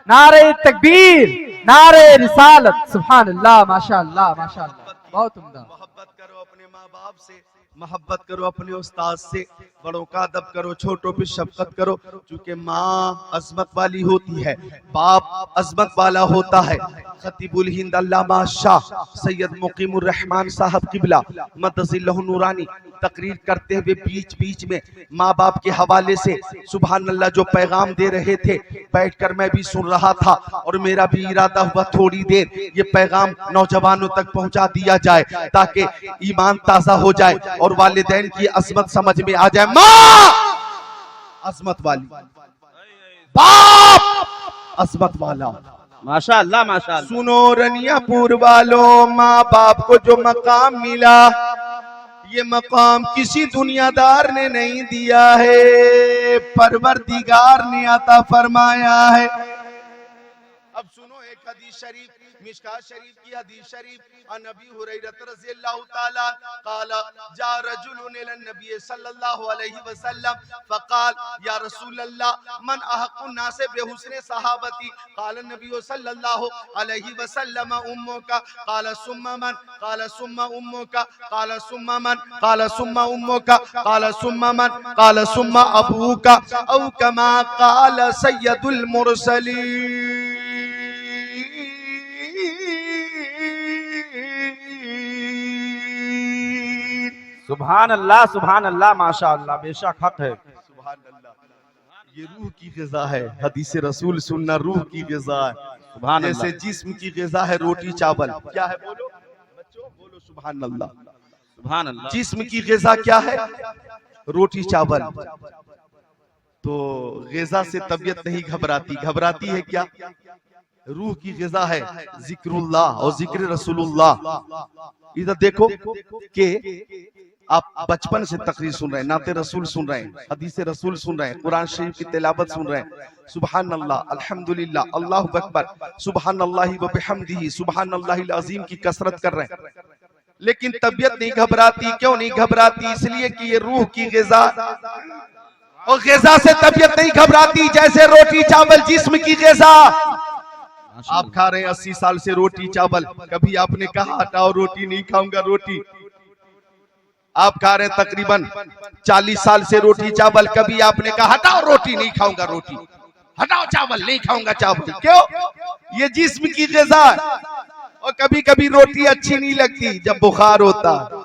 नारे तकबीर, नारे रिसालत। सुभान अल्लाह, माशाअल्लाह माशाअल्लाह, बहुत उम्दा। मोहब्बत करो अपने माँ बाप से, मोहब्बत करो अपने उस्ताद से, बड़ों का अदब करो, छोटों पे शफकत करो। क्योंकि माँ अजमत वाली होती है, बाप अजमत वाला होता है। खतीबुल हिंद अल्लामा शाह सैयद मुकीमुर रहमान साहब किबला मदजिल्लहु नूरानी तकरीर करते हुए बीच बीच में माँ बाप के हवाले से सुभान अल्लाह जो पैगाम दे रहे थे, बैठकर मैं भी सुन रहा था। और मेरा भी इरादा हुआ थोड़ी देर ये पैगाम नौजवानों तक पहुंचा दिया जाए, ताकि ईमान ताजा हो जाए और वालिदैन की अजमत समझ में आ जाए। माँ अजमत वाली, बाप अजमत वाला। माशाअल्लाह माशाअल्लाह। सुनो रनियापुर वालों, माँ बाप को जो मकाम मिला, ये मकाम किसी दुनियादार ने नहीं दिया है, परवरदिगार ने अता फरमाया है। अब सुनो एक हदीस शरीफ, मिशकात शरीफ की हदीस शरीफ, नबी हुरैरा रज़ियल्लाहु ताला क़ाला जा रजुलुन इला नबी सल्लल्लाहु अलैहि वसल्लम फ़क़ाल या रसूल अल्लाह मन अहक़्क़ुन नास बिहुस्नि सहाबती क़ाल नबी सल्लल्लाहु अलैहि वसल्लम उम्मुका क़ाल सुम्मा मन क़ाल सुम्मा उम्मुका क़ाल सुम्मा मन क़ाल सुम्मा उम्मुका क़ाल सुम्मा मन क़ाल सुम्मा अबूका औ कमा क़ाल सय्यदुल मुरसलीन। सुभान अल्लाह, सुभान अल्लाह, माशाअल्लाह, बेशक हक है। सुभान अल्लाह, ये रूह की ग़िज़ा है। हदीस रसूल सुनना रूह की ग़िज़ा है। सुभान जैसे अल्लाह। जिस्म की ग़िज़ा है रोटी चावल। क्या है बोलो बच्चों, बोलो सुभान अल्लाह। सुभान अल्लाह। जिस्म की ग़िज़ा क्या है? रोटी चावल। तो ग़िज़ा से तबीयत नहीं घबराती, घबराती है क्या? रूह की ग़िज़ा है जिक्रुल्लाह और जिक्र रसूलुल्लाह। इधर देखो कि आप बचपन से तकरीर सुन रहे हैं, नाते रसूल सुन रहे हैं, हदीस रसूल सुन रहे हैं, कुरान शरीफ की तिलावत सुन रहे हैं। सुभान अल्लाह, अल्हम्दुलिल्लाह, अल्लाहु अकबर, सुभान अल्लाहि व बिहम्दिही, सुभान अल्लाहिल अज़ीम की कसरत कर रहे हैं, लेकिन तबीयत नहीं घबराती। क्यों नहीं घबराती? इसलिए कि ये रूह की ग़िज़ा, और ग़िज़ा से तबीयत नहीं घबराती। जैसे रोटी चावल जिस्म की ग़िज़ा। आप खा रहे हैं 80 साल से रोटी चावल, कभी आपने कहा हटाओ रोटी नहीं खाऊंगा रोटी? आप खा रहे हैं तकरीबन 40 साल से रोटी चावल, कभी आपने कहा हटाओ रोटी नहीं खाऊंगा रोटी, हटाओ चावल नहीं खाऊंगा चावल? क्यों? ये जिस्म की ग़िज़ा है। और कभी कभी रोटी अच्छी नहीं लगती, जब बुखार होता है,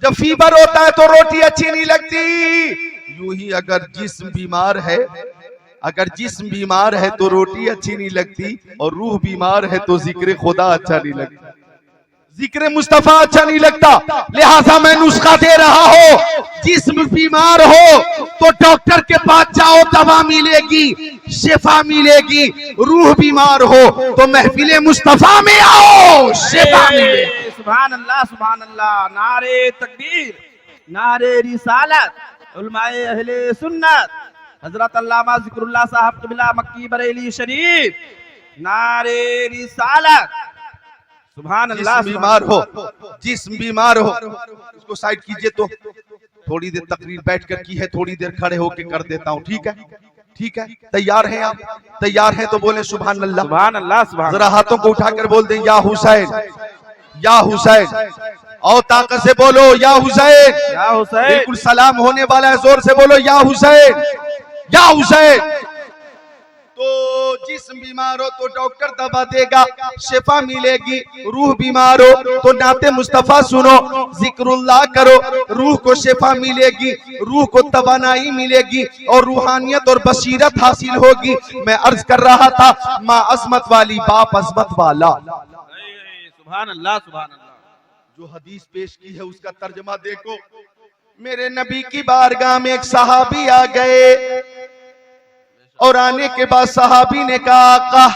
जब फीवर होता है तो रोटी अच्छी नहीं लगती। यूं ही अगर जिस्म बीमार है, अगर जिस्म बीमार है तो रोटी अच्छी नहीं लगती, और रूह बीमार है तो जिक्र खुदा अच्छा नहीं लगता, जिक्र मुस्तफा अच्छा नहीं लगता। लिहाजा मैं नुस्खा दे रहा हूँ, जिस्म बीमार हो तो डॉक्टर के पास जाओ, दवा मिलेगी, शिफा मिलेगी। रूह बीमार हो तो महफिले मुस्तफा में आओ, शिफा मिलेगी। सुभान अल्लाह, सुभान अल्लाह। नारे तकबीर, नारे रिसालत, उलमाए अहले सुन्नत, हजरत अल्लामा जिक्रुल्लाह साहब क़िबला मक्की बरेली शरीफ। नारे रिसालत, सुभान अल्लाह। जिस्म बीमार हो, जिस्म बीमार हो, उसको साइड कीजिए। तो थोड़ी देर तकरीर बैठ कर की है, थोड़ी देर खड़े होके कर देता हूँ, ठीक है? ठीक है, तैयार हैं आप? तैयार हैं तो बोले सुभान अल्लाह। सुभान अल्लाह सुभान जरा हाथों को उठाकर बोल दें या हुसैन, या हुसैन। और ताकत से बोलो या हुसैन। या हुसैन। बिल्कुल सलाम होने वाला है, जोर से बोलो या हुसैन, या हुसैन। तो जिस्म बीमार हो तो डॉक्टर दवा देगा, शिफा मिलेगी। रूह बीमार हो तो नाते मुस्तफा सुनो, जिक्रुल्लाह करो, रूह को शिफा मिलेगी, रूह को तवानाई मिलेगी और रूहानियत और बसीरत हासिल होगी। मैं अर्ज कर रहा था, माँ अजमत वाली बाप अजमत वाला। सुभान अल्लाह सुभान अल्लाह। जो हदीस पेश की है उसका तर्जमा देखो। मेरे नबी की बारगाह में एक सहाबी आ गए और आने के बाद सहाबी ने कहा, आका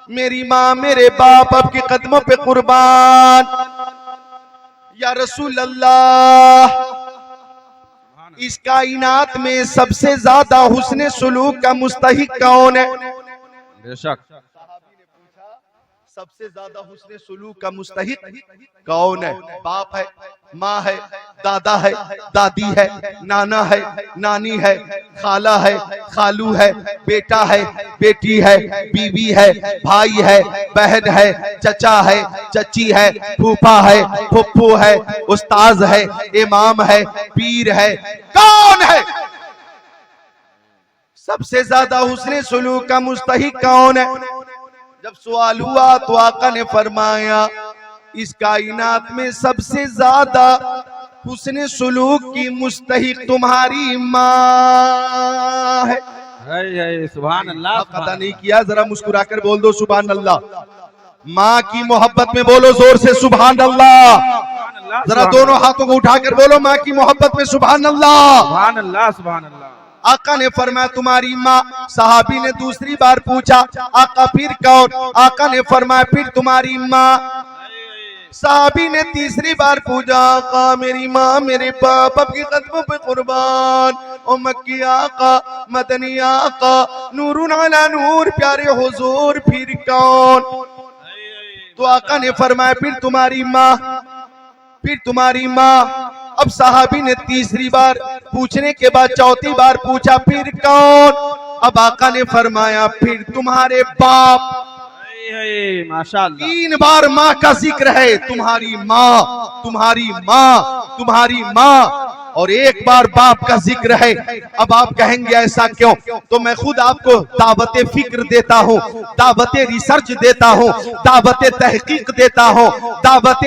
मेरी माँ मेरे बाप आपके कदमों पे कुर्बान। या रसूल अल्लाह, इस कायनात में सबसे ज्यादा हुस्न सुलूक का मुस्तहिक कौन है? बेशक। सबसे ज्यादा हुस्न सुलूक का मुस्तहिक कौन है? बाप है, माँ है, दादा है, दादी है, नाना है, नानी है, खाला है, खालू है, बेटा है, बेटी है, बीवी है, भाई है, बहन है, चचा है, चची है, फूफा है, फुप्पू है, उस्ताद है, इमाम है, पीर है। कौन है सबसे ज्यादा हुस्न सुलूक का मुस्तहिक कौन है? जब सवाल हुआ तो आका ने फरमाया, इस कायनात में सबसे ज्यादा हुस्न सुलूक की मुस्तहिक तुम्हारी माँ है। सुभान अल्लाह। पता नहीं किया, जरा मुस्कुराकर बोल दो सुभान अल्लाह। माँ की मोहब्बत में बोलो जोर से सुभान अल्लाह। जरा दोनों हाथों को उठाकर बोलो, माँ की मोहब्बत में सुभान अल्लाह। सुभान अल्लाह सुभान अल्लाह। आका ने फरमाया तुम्हारी माँ। सहाबी ने दूसरी बार पूछा, आका फिर कौन? आका ने फरमाया फिर तुम्हारी माँ। सहाबी ने तीसरी बार पूछा, आका मेरी माँ मेरे बाप आपके कदमों पे कुर्बान। ओ मक्की आका, मदनी आका, नूरुन अला नूर, प्यारे हुजूर फिर कौन? तो आका ने फरमाया फिर तुम्हारी माँ, फिर तुम्हारी माँ। अब सहाबी ने तीसरी बार पूछने के बाद चौथी बार पूछा, फिर कौन? अब आका ने फरमाया फिर तुम्हारे बाप। माशाअल्लाह। 3 बार माँ का जिक्र है, तुम्हारी माँ, तुम्हारी माँ, तुम्हारी माँ, और 1 बार बाप का जिक्र है। अब आप कहेंगे ऐसा क्यों? तो मैं खुद आपको दावत फिक्र देता हूँ, दावत रिसर्च देता हूँ, दावत तहकीक देता हूँ, दावत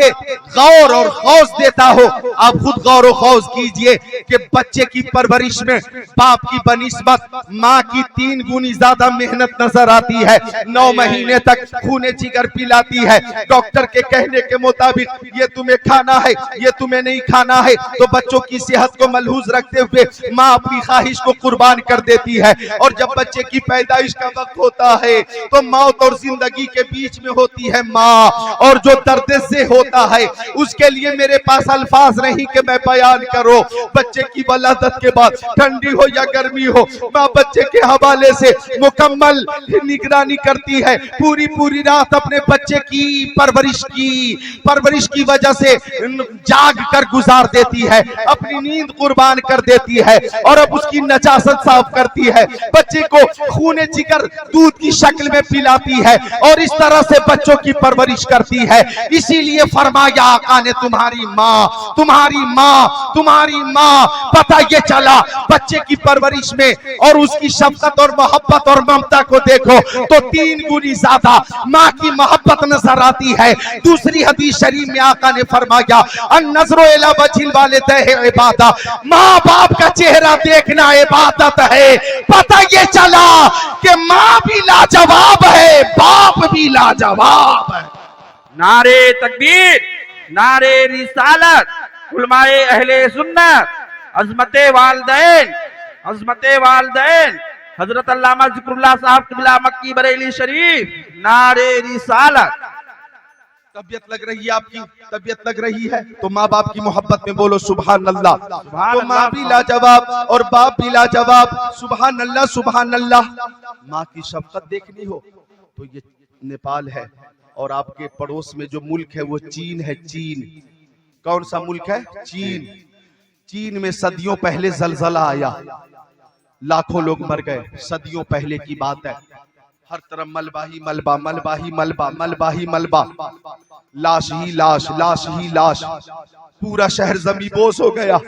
गौर और खौज देता हूँ। आप खुद गौर और खौज कीजिए कि बच्चे की परवरिश में बाप की बनिस्बत माँ की 3 गुनी ज्यादा मेहनत नजर आती है। 9 महीने तक खूने जिगर पिलाती है, डॉक्टर के कहने के मुताबिक ये तुम्हें खाना है, ये तुम्हें नहीं खाना है। तो बच्चों की सेहत को मलहूज रखते हुए माँ अपनी ख्वाहिश को कुर्बान कर देती है। और जब बच्चे की पैदाइश का वक्त होता है तो मौत और जिंदगी के बीच में होती है माँ, और जो दर्द से होता है उसके लिए मेरे पास अल्फाज नहीं कि मैं बयान करूं। बच्चे की वलादत के बाद ठंडी हो या गर्मी हो, माँ बच्चे के हवाले से मुकम्मल निगरानी करती है। पूरी पूरी रात अपने बच्चे की परवरिश की वजह से जाग कर गुजार देती है, अपनी नींद कुर्बान कर देती है और अब उसकी नजासत साफ करती है। बच्चे को खूने जिगर दूध की शक्ल में पिलाती है और इस तरह से बच्चों की परवरिश करती है। इसीलिए फरमाया आका ने तुम्हारी माँ, तुम्हारी माँ, तुम्हारी माँ। पता ये चला बच्चे की परवरिश में और उसकी शफकत और मोहब्बत और ममता को देखो तो 3 गुनी ज्यादा माँ की मोहब्बत नजर आती है। दूसरी हदीस शरीफ में आका ने फरमाया, अन्नज़्रु इला वजिल वालिदैन इबादत, माँ बाप का चेहरा देखना इबादत है। पता ये चला कि माँ भी लाजवाब है, बाप भी लाजवाब है। नारे तकबीर, नारे रिसालत, उलमाए अहले सुन्नत, अज़मते वालिदैन, अज़मते वालिदैन, हजरत अल्लामा ज़िक्रुल्लाह साहब क़िबला मक्की बरेली शरीफ, नारे रिसालत। तबीयत लग रही है आपकी, तबीयत लग रही है तो माँ बाप की मोहब्बत में बोलो सुभान अल्लाह। तो माँ भी लाजवाब और बाप भी लाजवाब। सुभान अल्लाह सुभान अल्लाह। माँ की शफकत देखनी हो तो ये नेपाल है और आपके पड़ोस में जो मुल्क है वो चीन है। चीन कौन सा मुल्क है? चीन। चीन में सदियों पहले जलजला आया, लाखों लोग मर गए, सदियों पहले की बात है। हर तरफ मलबा ही मलबा, मलबा ही मलबा, मलबा ही मलबा, लाश ही लाश, लाश ही लाश, पूरा शहर ज़मींदोज़ हो गया।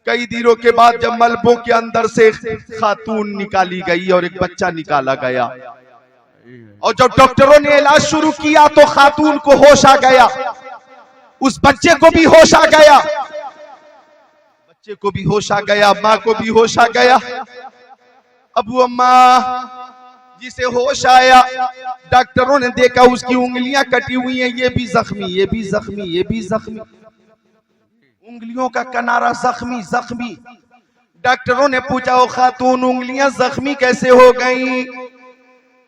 कई दिनों के बाद जब मलबों के अंदर से खातून निकाली गई और एक बच्चा निकाला गया, और जब डॉक्टरों ने इलाज शुरू किया तो खातून को होश आ गया, उस बच्चे को भी होश आ गया, बच्चे को भी होश आ गया, माँ को भी होश आ गया। अबू अम्मा जिसे होश आया, डॉक्टरों ने देखा उसकी उंगलियां कटी हुई हैं, ये भी जख्मी, ये भी जख्मी, ये भी जख्मी, उंगलियों का किनारा जख्मी जख्मी। डॉक्टरों ने पूछा, ओ खातून उंगलियां जख्मी कैसे हो गई?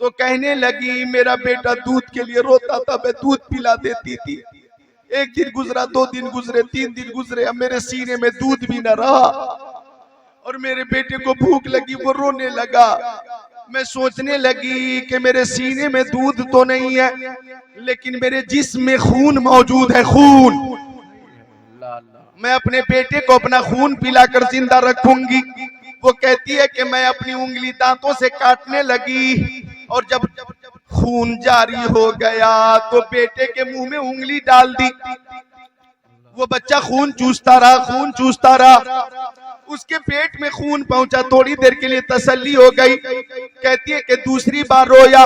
तो कहने लगी, मेरा बेटा दूध के लिए रोता था, मैं दूध पिला देती थी। एक दिन गुजरा, 2 दिन गुजरे, 3 दिन गुजरे, अब मेरे सीने में दूध भी न रहा और मेरे बेटे को भूख लगी, वो रोने लगा। मैं सोचने लगी कि मेरे सीने में दूध तो नहीं है, लेकिन मेरे जिस्म में खून मौजूद है, खून। मैं अपने बेटे को अपना खून पिलाकर जिंदा रखूंगी। वो कहती है कि मैं अपनी उंगली दांतों से काटने लगी और जब खून जारी हो गया तो बेटे के मुंह में उंगली डाल दी। वो बच्चा खून चूसता रहा, खून चूसता रहा, उसके पेट में खून पहुंचा, थोड़ी देर के लिए तसल्ली हो गई। कहती है कि दूसरी बार रोया,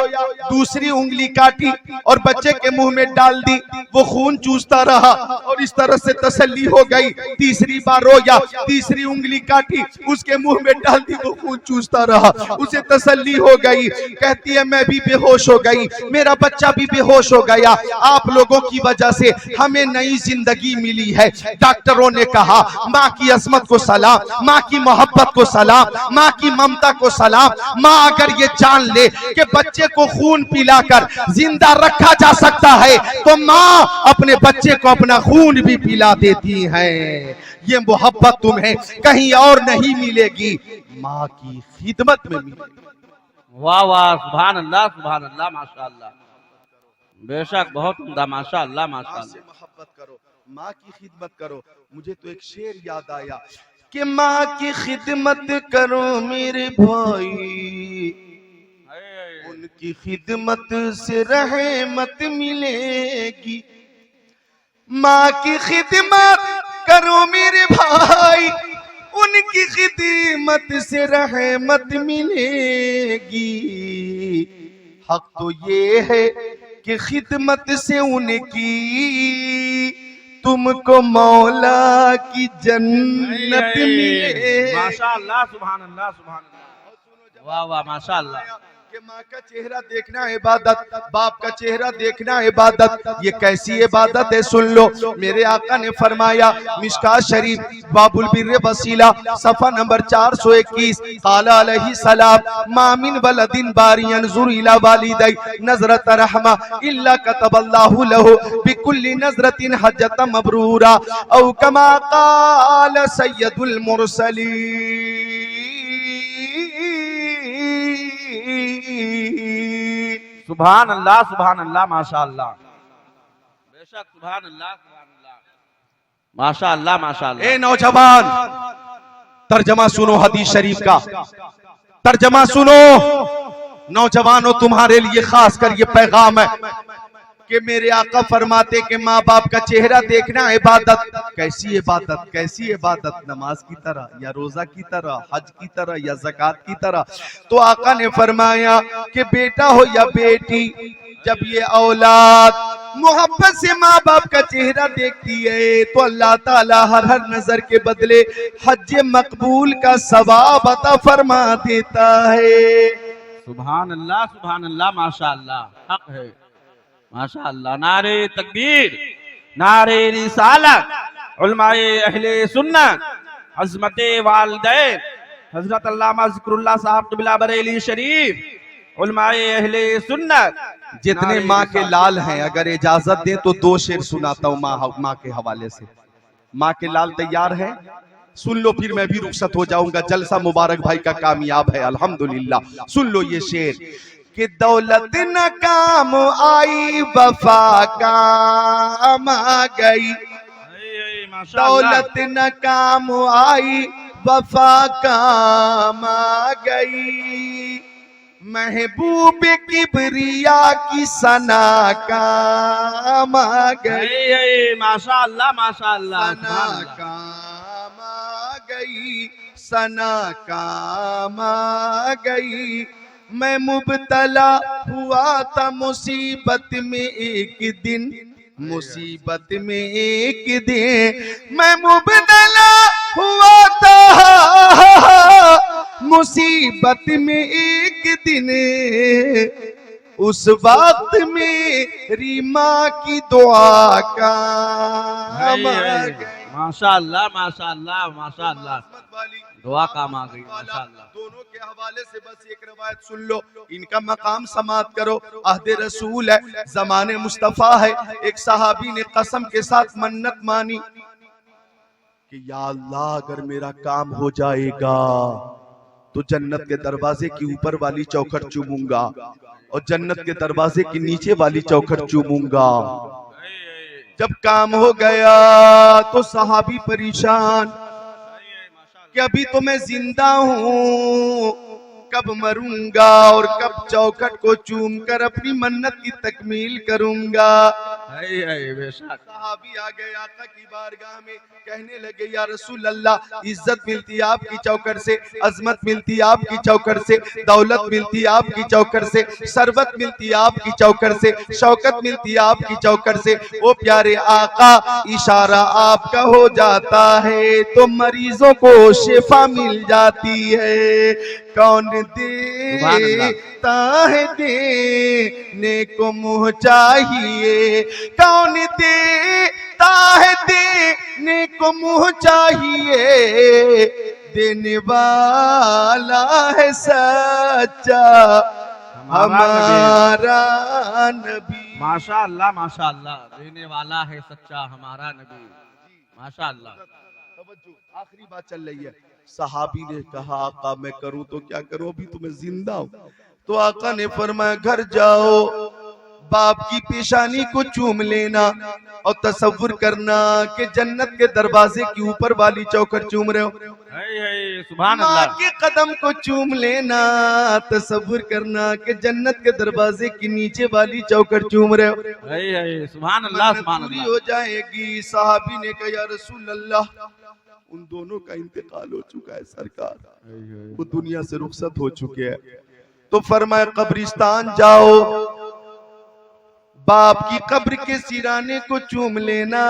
दूसरी उंगली काटी और बच्चे के मुंह में डाल दी, वो खून चूसता रहा और इस तरह से तसल्ली हो गई। तीसरी बार रोया, तीसरी उंगली काटी, उसके मुंह में डाल दी, वो खून चूसता रहा, उसे तसल्ली हो गई। कहती है मैं भी बेहोश हो गई, मेरा बच्चा भी बेहोश हो गया। आप लोगों की वजह से हमें नई जिंदगी मिली है। डॉक्टरों ने कहा, माँ की अजमत को सलाम, माँ की मोहब्बत को सलाम, माँ की ममता को सलाम। माँ अगर ये जान ले कि बच्चे को खून पिलाकर जिंदा रखा जा सकता है तो माँ अपने बच्चे को अपना खून भी पिला देती है। ये मोहब्बत तुम्हें कहीं और नहीं मिलेगी, माँ की खिदमत में मिलेगी। वाह वाह, सुभान अल्लाह, सुभान अल्लाह, माशाअल्लाह, बेशक बहुत उम्दा, माशाअल्लाह, माशाअल्लाह। मोहब्बत करो, माँ की खिदमत करो। मुझे तो एक शेर याद आया कि माँ की खिदमत करो मेरे भाई, उनकी खिदमत से रहमत मिलेगी। माँ की खिदमत करो मेरे भाई, उनकी खिदमत से रहमत मिलेगी। हक तो ये है कि खिदमत से उनकी तुमको मौला की जन्नत मिले। माशाअल्लाह, सुभान अल्लाह, सुभान अल्लाह, वाह वाह, माशाअल्लाह। कि माँ का चेहरा देखना इबादत, बाप का चेहरा देखना इबादत। ये कैसी इबादत है सुन लो। मेरे आका ने फरमाया, मिशकात शरीफ बाबुल बिर्र वसीला सफा नंबर 421, काला अलैहि सलाम, मा मिन वलदिन बारी यंजुर इला वालिदै नजरत रहमा इल्ला कतबल्लाहु लहु बिकुल्ली नजरतिन हज्जतन मबरूरा औ कमा काल सय्यदुल मुरसलीन। सुभान अल्लाह, सुभान अल्लाह, माशाअल्लाह, बेशक, सुभान अल्लाह, सुभान अल्लाह, माशाअल्लाह, माशाअल्लाह। ए नौजवान, तर्जमा सुनो हदीस शरीफ का, तर्जमा सुनो। नौजवानों, तुम्हारे लिए खास कर ये पैगाम है कि मेरे आका फरमाते कि माँ बाप का चेहरा देखना इबादत। कैसी इबादत, कैसी इबादत? नमाज की तरह या रोजा की तरह, हज की तरह या ज़कात की तरह। तो आका ने फरमाया कि बेटा हो या बेटी, जब ये औलाद मोहब्बत से माँ बाप का चेहरा देखती है तो अल्लाह ताला हर नजर के बदले हज मकबूल का सवाब अता फरमा देता है। सुभान अल्लाह, सुभान अल्लाह, माशाअल्लाह, हक है, माशाअल्लाह। नारे तकबीर, नारे रिसालत, उलमाए अहले सुन्नत, अज़मते वालिदैन हजरत अल्लामा ज़िक्रुल्लाह साहब क़िबला बरेली शरीफ, उलमाए अहले सुन्नत। जितने माँ के लाल हैं, अगर इजाजत दें तो 2 शेर सुनाता हूँ माँ के हवाले से। माँ के लाल तैयार है, सुन लो, फिर मैं भी रुखसत हो जाऊंगा। जलसा मुबारक भाई का कामयाब है अल्हम्दुलिल्लाह। सुन लो ये शेर कि दौलत न काम आई, वफा काम आ गई। दौलत न काम आई, वफा काम आ गई, महबूब किबरिया की सना काम आ गई, माशाअल्लाह माशाअल्लाह सना काम आ गई, सना काम आ गई। मैं मुब्तला हुआ था मुसीबत में एक दिन, मुसीबत में एक दिन मैं मुब्तला हुआ था, मुसीबत में एक दिन। उस वक्त मेरी माँ की दुआ का माशाअल्लाह माशाअल्लाह माशाअल्लाह, दुआ काम आ गई माशाअल्लाह। दोनों के हवाले से बस एक रवायत सुन लो, इनका मकाम समात करो। अहद रसूल है, ज़माने मुस्तफ़ा है। एक सहाबी ने कसम के साथ मन्नत मानी कि या अल्लाह अगर मेरा काम हो जाएगा तो जन्नत के दरवाजे की ऊपर वाली चौखट चूमूंगा और जन्नत के दरवाजे की नीचे वाली चौखट चूमूंगा। जब काम हो गया तो सहाबी परेशान कि अभी तो मैं जिंदा हूँ, कब मरूंगा और कब चौखट को चूम कर अपनी मन्नत की तकमील करूंगा। सहाबी आ गए आका की बारगाह में, कहने लगे या रसूल अल्लाह, इज्जत मिलती है आपकी चौखट से, अजमत मिलती है आपकी चौखट से, दौलत मिलती है आपकी चौखट से, सरबत मिलती है आपकी चौखट से, शौकत मिलती है आपकी चौखट से। ओ प्यारे आका, इशारा आपका हो जाता है तो मरीजों को शिफा मिल जाती है। कौन देता है देने को मुँह चाहिए, कौन देता है देने को मुँह चाहिए, देने वाला है सच्चा हमारा नबी। माशाअल्लाह माशाअल्लाह, देने वाला है सच्चा हमारा नबी माशाअल्लाह। आखिरी बात चल रही है। सहाबी ने कहा आका मैं करूं तो क्या करूं, अभी तो मैं जिंदा हूं। तो आका ने फरमाया घर जाओ, बाप की पेशानी को चूम लेना और तसव्वुर करना कि जन्नत के दरवाजे की ऊपर वाली चौखट चूम रहे हो। सुभान माँ अल्लाह। के कदम को चूम लेना, तसव्वुर करना कि जन्नत के दरवाजे की नीचे वाली चौखट चूम रहे हो। सुभान अल्लाह सुभान पूरी अल्लाह। हो जाएगी। सहाबी ने कहा या रसूल अल्लाह, उन दोनों का इंतकाल हो चुका है सरकार, वो दुनिया से रुखसत हो चुके हैं। तो फरमाया कब्रिस्तान जाओ, बाप की कब्र के सिराने को चूम लेना,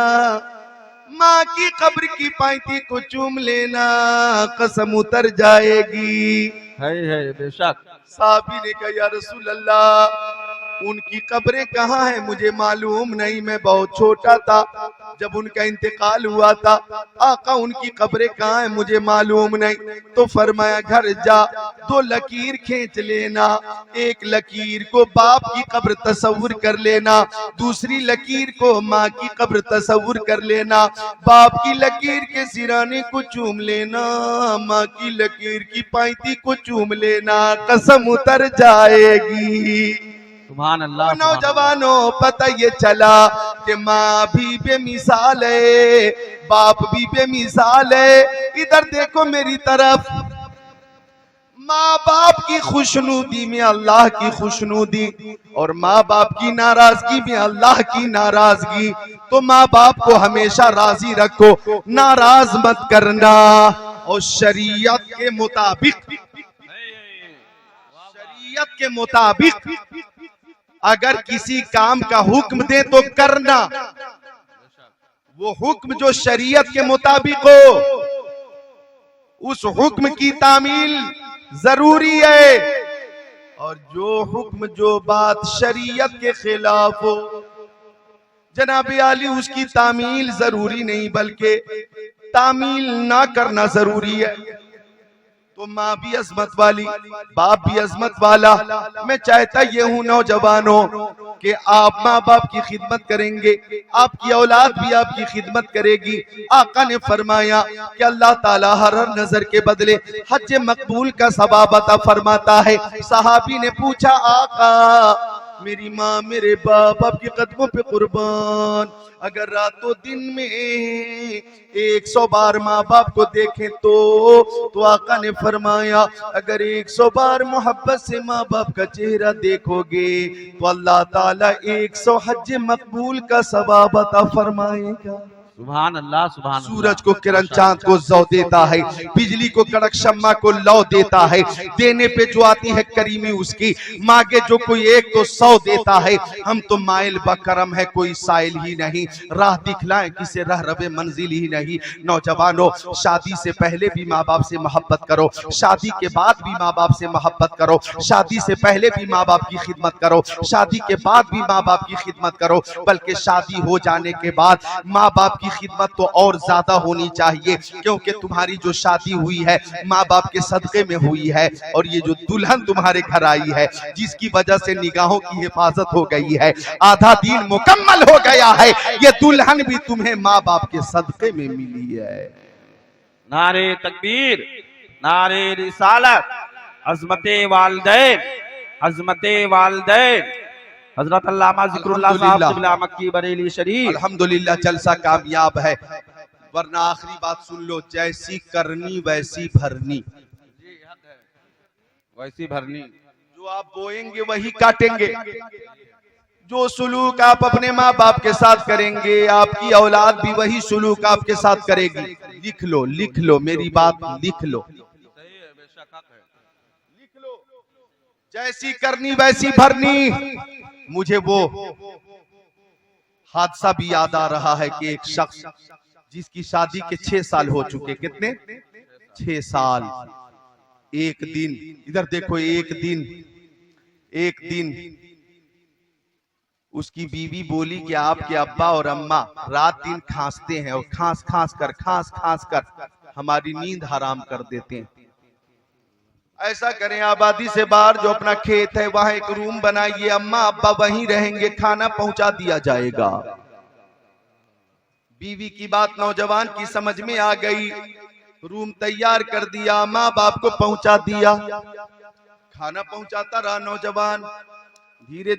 माँ की कब्र की पायती को चूम लेना, कसम उतर जाएगी। है बेशक। साहबी ने कहा या रसूल अल्लाह, उनकी कब्रें कहाँ हैं मुझे मालूम नहीं, मैं बहुत छोटा था जब उनका इंतकाल हुआ था। आका उनकी कब्रें कहाँ हैं मुझे मालूम नहीं। तो फरमाया घर जा, दो लकीर खींच लेना, एक लकीर को बाप की कब्र तस्वुर कर लेना, दूसरी लकीर को माँ की कब्र तस्वुर कर लेना। बाप की लकीर के सिराने को चूम लेना, माँ की लकीर की पायती को चूम लेना, कसम उतर जाएगी। सुभान अल्लाह। नौजवानों पता ये चला कि माँ भी बेमिसाल है, बाप भी बेमिसाल है। इधर देखो मेरी तरफ, माँ बाप की खुशनुदी में अल्लाह की खुशनुदी और माँ बाप की नाराजगी में अल्लाह की नाराजगी। तो माँ बाप को हमेशा राजी रखो, नाराज मत करना। और शरीयत के मुताबिक अगर किसी काम का हुक्म दे तो करना, वो हुक्म जो शरीयत के मुताबिक हो, उस हुक्म की तामील जरूरी है। और जो हुक्म जो बात शरीयत के खिलाफ हो, जनाब आली, उसकी तामील जरूरी नहीं बल्कि तामील ना करना जरूरी है। तो माँ भी अजमत वाली, बाप भी अजमत वाला। मैं चाहता ये हूँ नौजवानों कि आप माँ बाप की खिदमत करेंगे, आपकी औलाद भी आपकी खिदमत करेगी। आका ने फरमाया कि अल्लाह ताला हर नजर के बदले हज मकबूल का सवाब अता फरमाता है। सहाबी ने पूछा आका मेरी माँ मेरे बाप आपके कदमों पे कुर्बान। अगर रातों दिन में 100 बार माँ बाप को देखें तो आका ने फरमाया अगर 100 बार मोहब्बत से माँ बाप का चेहरा देखोगे तो अल्लाह ताला 100 हज मकबूल का सवाब अता फरमाएगा। सुभान अल्लाह, सुभान अल्लाह। सूरज को किरण चांद को जौ देता है, बिजली को कड़क शम्मा को लौ देता है, देने पे जो आती है करीमी उसकी, मांगे जो कोई एक तो 100 देता है। हम तो माइल बकरम है कोई साइल ही नहीं, राह दिखलाएं किसे रह रबे मंजिल ही नहीं। नौजवानों, शादी से पहले भी माँ बाप से मोहब्बत करो, शादी के बाद भी माँ बाप से मोहब्बत करो, शादी से पहले भी माँ बाप की खिदमत करो, शादी के बाद भी माँ बाप की खिदमत करो, बल्कि शादी हो जाने के बाद माँ बाप की खिदमत तो और ज्यादा होनी चाहिए, क्योंकि तुम्हारी जो शादी हुई है माँ बाप के सदके में हुई है, और ये जो दुल्हन तुम्हारे घर आई है जिसकी वजह से निगाहों की हिफाजत हो गई है, आधा दिन मुकम्मल हो गया है, ये दुल्हन भी तुम्हें माँ बाप के सदके में मिली है। नारे तकबीर, नारे रिसालत, अज़मते वालिदैन, अज़मते वालिदैन। हजरत अल्लामा ज़िक्रुल्लाह साहब क़िबला मक्की बरेली शरीफ। अल्हम्दुलिल्लाह जलसा कामयाब है, वरना आखिरी बात सुन लो, जैसी करनी वैसी भरनी, वैसी भरनी। जो आप बोएंगे वही काटेंगे, जो सुलूक आप अपने माँ बाप के साथ करेंगे आपकी औलाद भी वही सुलूक आपके साथ करेगी। लिख लो, लिख लो, मेरी बात लिख लो, लिख लो, जैसी करनी वैसी भरनी। मुझे वो हादसा भी याद आ रहा है कि एक शख्स जिसकी शादी के 6 साल हो चुके, कितने 6 साल, एक दिन इधर देखो, एक दिन उसकी बीवी बोली कि आपके अब्बा और अम्मा रात दिन खांसते हैं और खांस खांस कर हमारी नींद हराम कर देते हैं। ऐसा करें, आबादी से बाहर जो अपना खेत है वहां एक रूम बनाइए, अम्मा अब्बा वहीं रहेंगे, खाना पहुंचा दिया जाएगा। बीवी की बात नौजवान की समझ में आ गई, रूम तैयार कर दिया, माँ बाप को पहुंचा दिया, खाना पहुंचाता रहा नौजवान। धीरे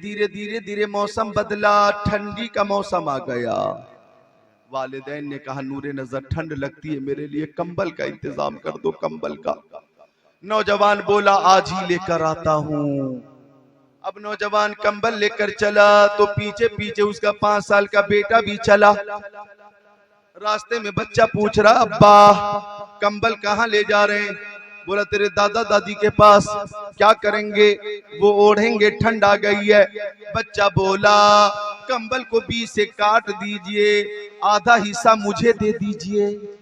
धीरे मौसम बदला, ठंडी का मौसम आ गया। वालिदैन ने कहा नूरे नजर ठंड लगती है, मेरे लिए कंबल का इंतजाम कर दो, कंबल का। नौजवान बोला आज ही लेकर आता हूं। अब नौजवान कंबल लेकर चला तो पीछे पीछे उसका 5 साल का बेटा भी चला। रास्ते में बच्चा पूछ रहा अब्बा कंबल कहाँ ले जा रहे हैं? बोला तेरे दादा दादी के पास। क्या करेंगे? वो ओढ़ेंगे, ठंड आ गई है। बच्चा बोला कंबल को 20 से काट दीजिए, आधा हिस्सा मुझे दे दीजिए।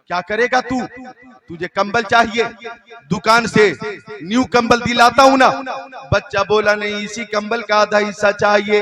क्या करेगा तू? तुझे कंबल चाहिए? दुकान से न्यू कंबल दिलाता हूं ना। बच्चा बोला नहीं, इसी कंबल का आधा हिस्सा चाहिए।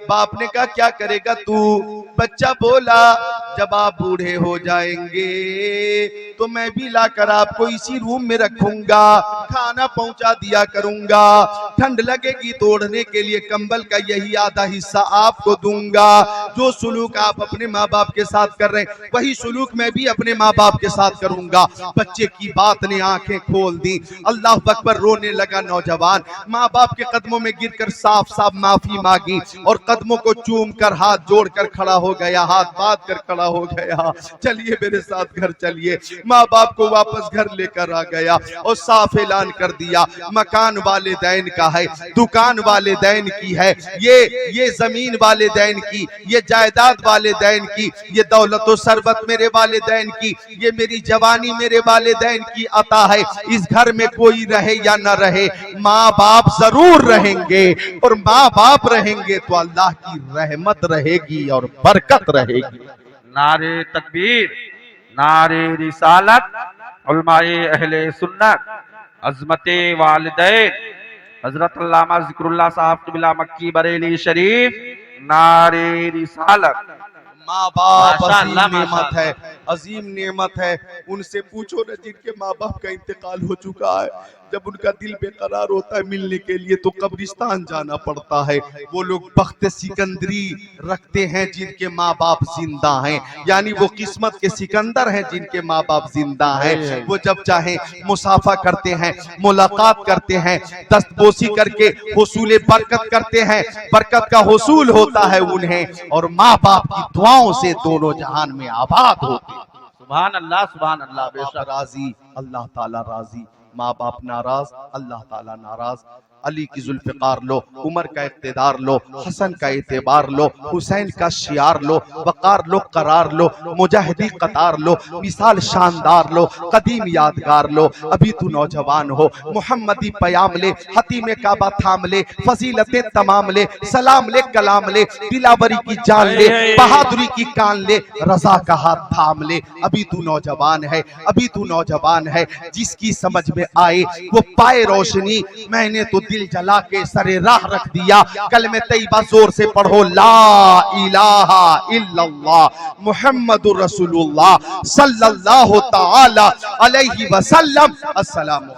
बाप ने कहा क्या करेगा तू? बच्चा बोला जब आप बूढ़े हो जाएंगे तो मैं भी लाकर आपको इसी रूम में रखूंगा, खाना पहुंचा दिया करूंगा, ठंड लगेगी तो ओढ़ने के लिए कंबल का यही आधा हिस्सा आपको दूंगा। जो सुलूक आप अपने माँ बाप के साथ कर रहे हैं वही सुलूक मैं भी अपने माँ बाप के साथ करूंगा। बच्चे की बात ने आंखें खोल दी। अल्लाह अकबर, रोने लगा नौजवान। माँ बाप के कदमों में गिरकर साफ साफ माफी मांगी और कदमों को चूम कर हाथ जोड़कर खड़ा हो गया, हाथ बांध कर खड़ा हो गया। चलिए मेरे साथ घर चलिए। माँ बाप को वापस घर लेकर आ गया और साफ ऐलान कर दिया मकान वालिदैन का है, दुकान वालिदैन की है, ये जमीन वालिदैन की, ये जायदाद वालिदैन की, ये दौलत और सरबत मेरे वालिदैन की, ये मेरी जवानी मेरे वालिदैन की अता है। इस घर में कोई रहे या न रहे माँ बाप जरूर रहेंगे, और माँ बाप रहेंगे तो अल्लाह की रहमत रहेगी और बरकत रहेगी। नारे तकबीर, नारे रिसालत, उलमाए अहले सुन्नत, अज़मते वालिदैन, हजरत अल्लामा ज़िक्रुल्लाह साहब क़िबला मक्की बरेली शरीफ। नारे रिसालत। माँ बाप असीम नेमत है। अजीम नेमत है। उनसे पूछो न जिनके माँ बाप का इंतकाल हो चुका है, जब उनका दिल बेकरार होता है मिलने के लिए तो कब्रिस्तान जाना पड़ता है। वो लोग बख्त सिकंदरी रखते हैं जिनके माँ बाप जिंदा हैं, यानी वो किस्मत के सिकंदर हैं जिनके माँ बाप जिंदा हैं। वो जब चाहे मुसाफा करते हैं, मुलाकात करते हैं, दस्तबोसी करके हुसूल बरकत करते हैं, बरकत का हुसूल होता है उन्हें, और माँ बाप की दुआओं से दोनों जहान में आबाद होते हैं। सुभान अल्लाह, सुभान अल्लाह। बेशक राजी, अल्लाह ताला राजी। माँ बाप नाराज, अल्लाह ताला नाराज। अली की जुल्फ़िकार लो, उमर का इक़्तिदार लो, हसन का एतबार लो, हुसैन का शियार लो, वक़ार लो, करार लो, मुजाहिदी कतार लो, मिसाल शानदार लो, कदीम यादगार लो। अभी तू नौजवान हो, मुहम्मदी पयाम ले, हतीम काबा थाम ले, फजीलतें तमाम ले, सलाम ले, कलाम ले, दिलावरी की जान ले, बहादुरी की कान ले, रज़ा का हाथ थाम ले। अभी तू नौजवान है, अभी तू नौजवान है। जिसकी समझ में आए वो पाए रोशनी। मैंने तो दिल जला के सरे राह रख दिया। कलमे तैयबा जोर से पढ़ो, ला इलाहा इल्लल्लाह मुहम्मदुर रसूलुल्लाह सल्लल्लाहु तआला अलैहि वसल्लम। अस्सलाम।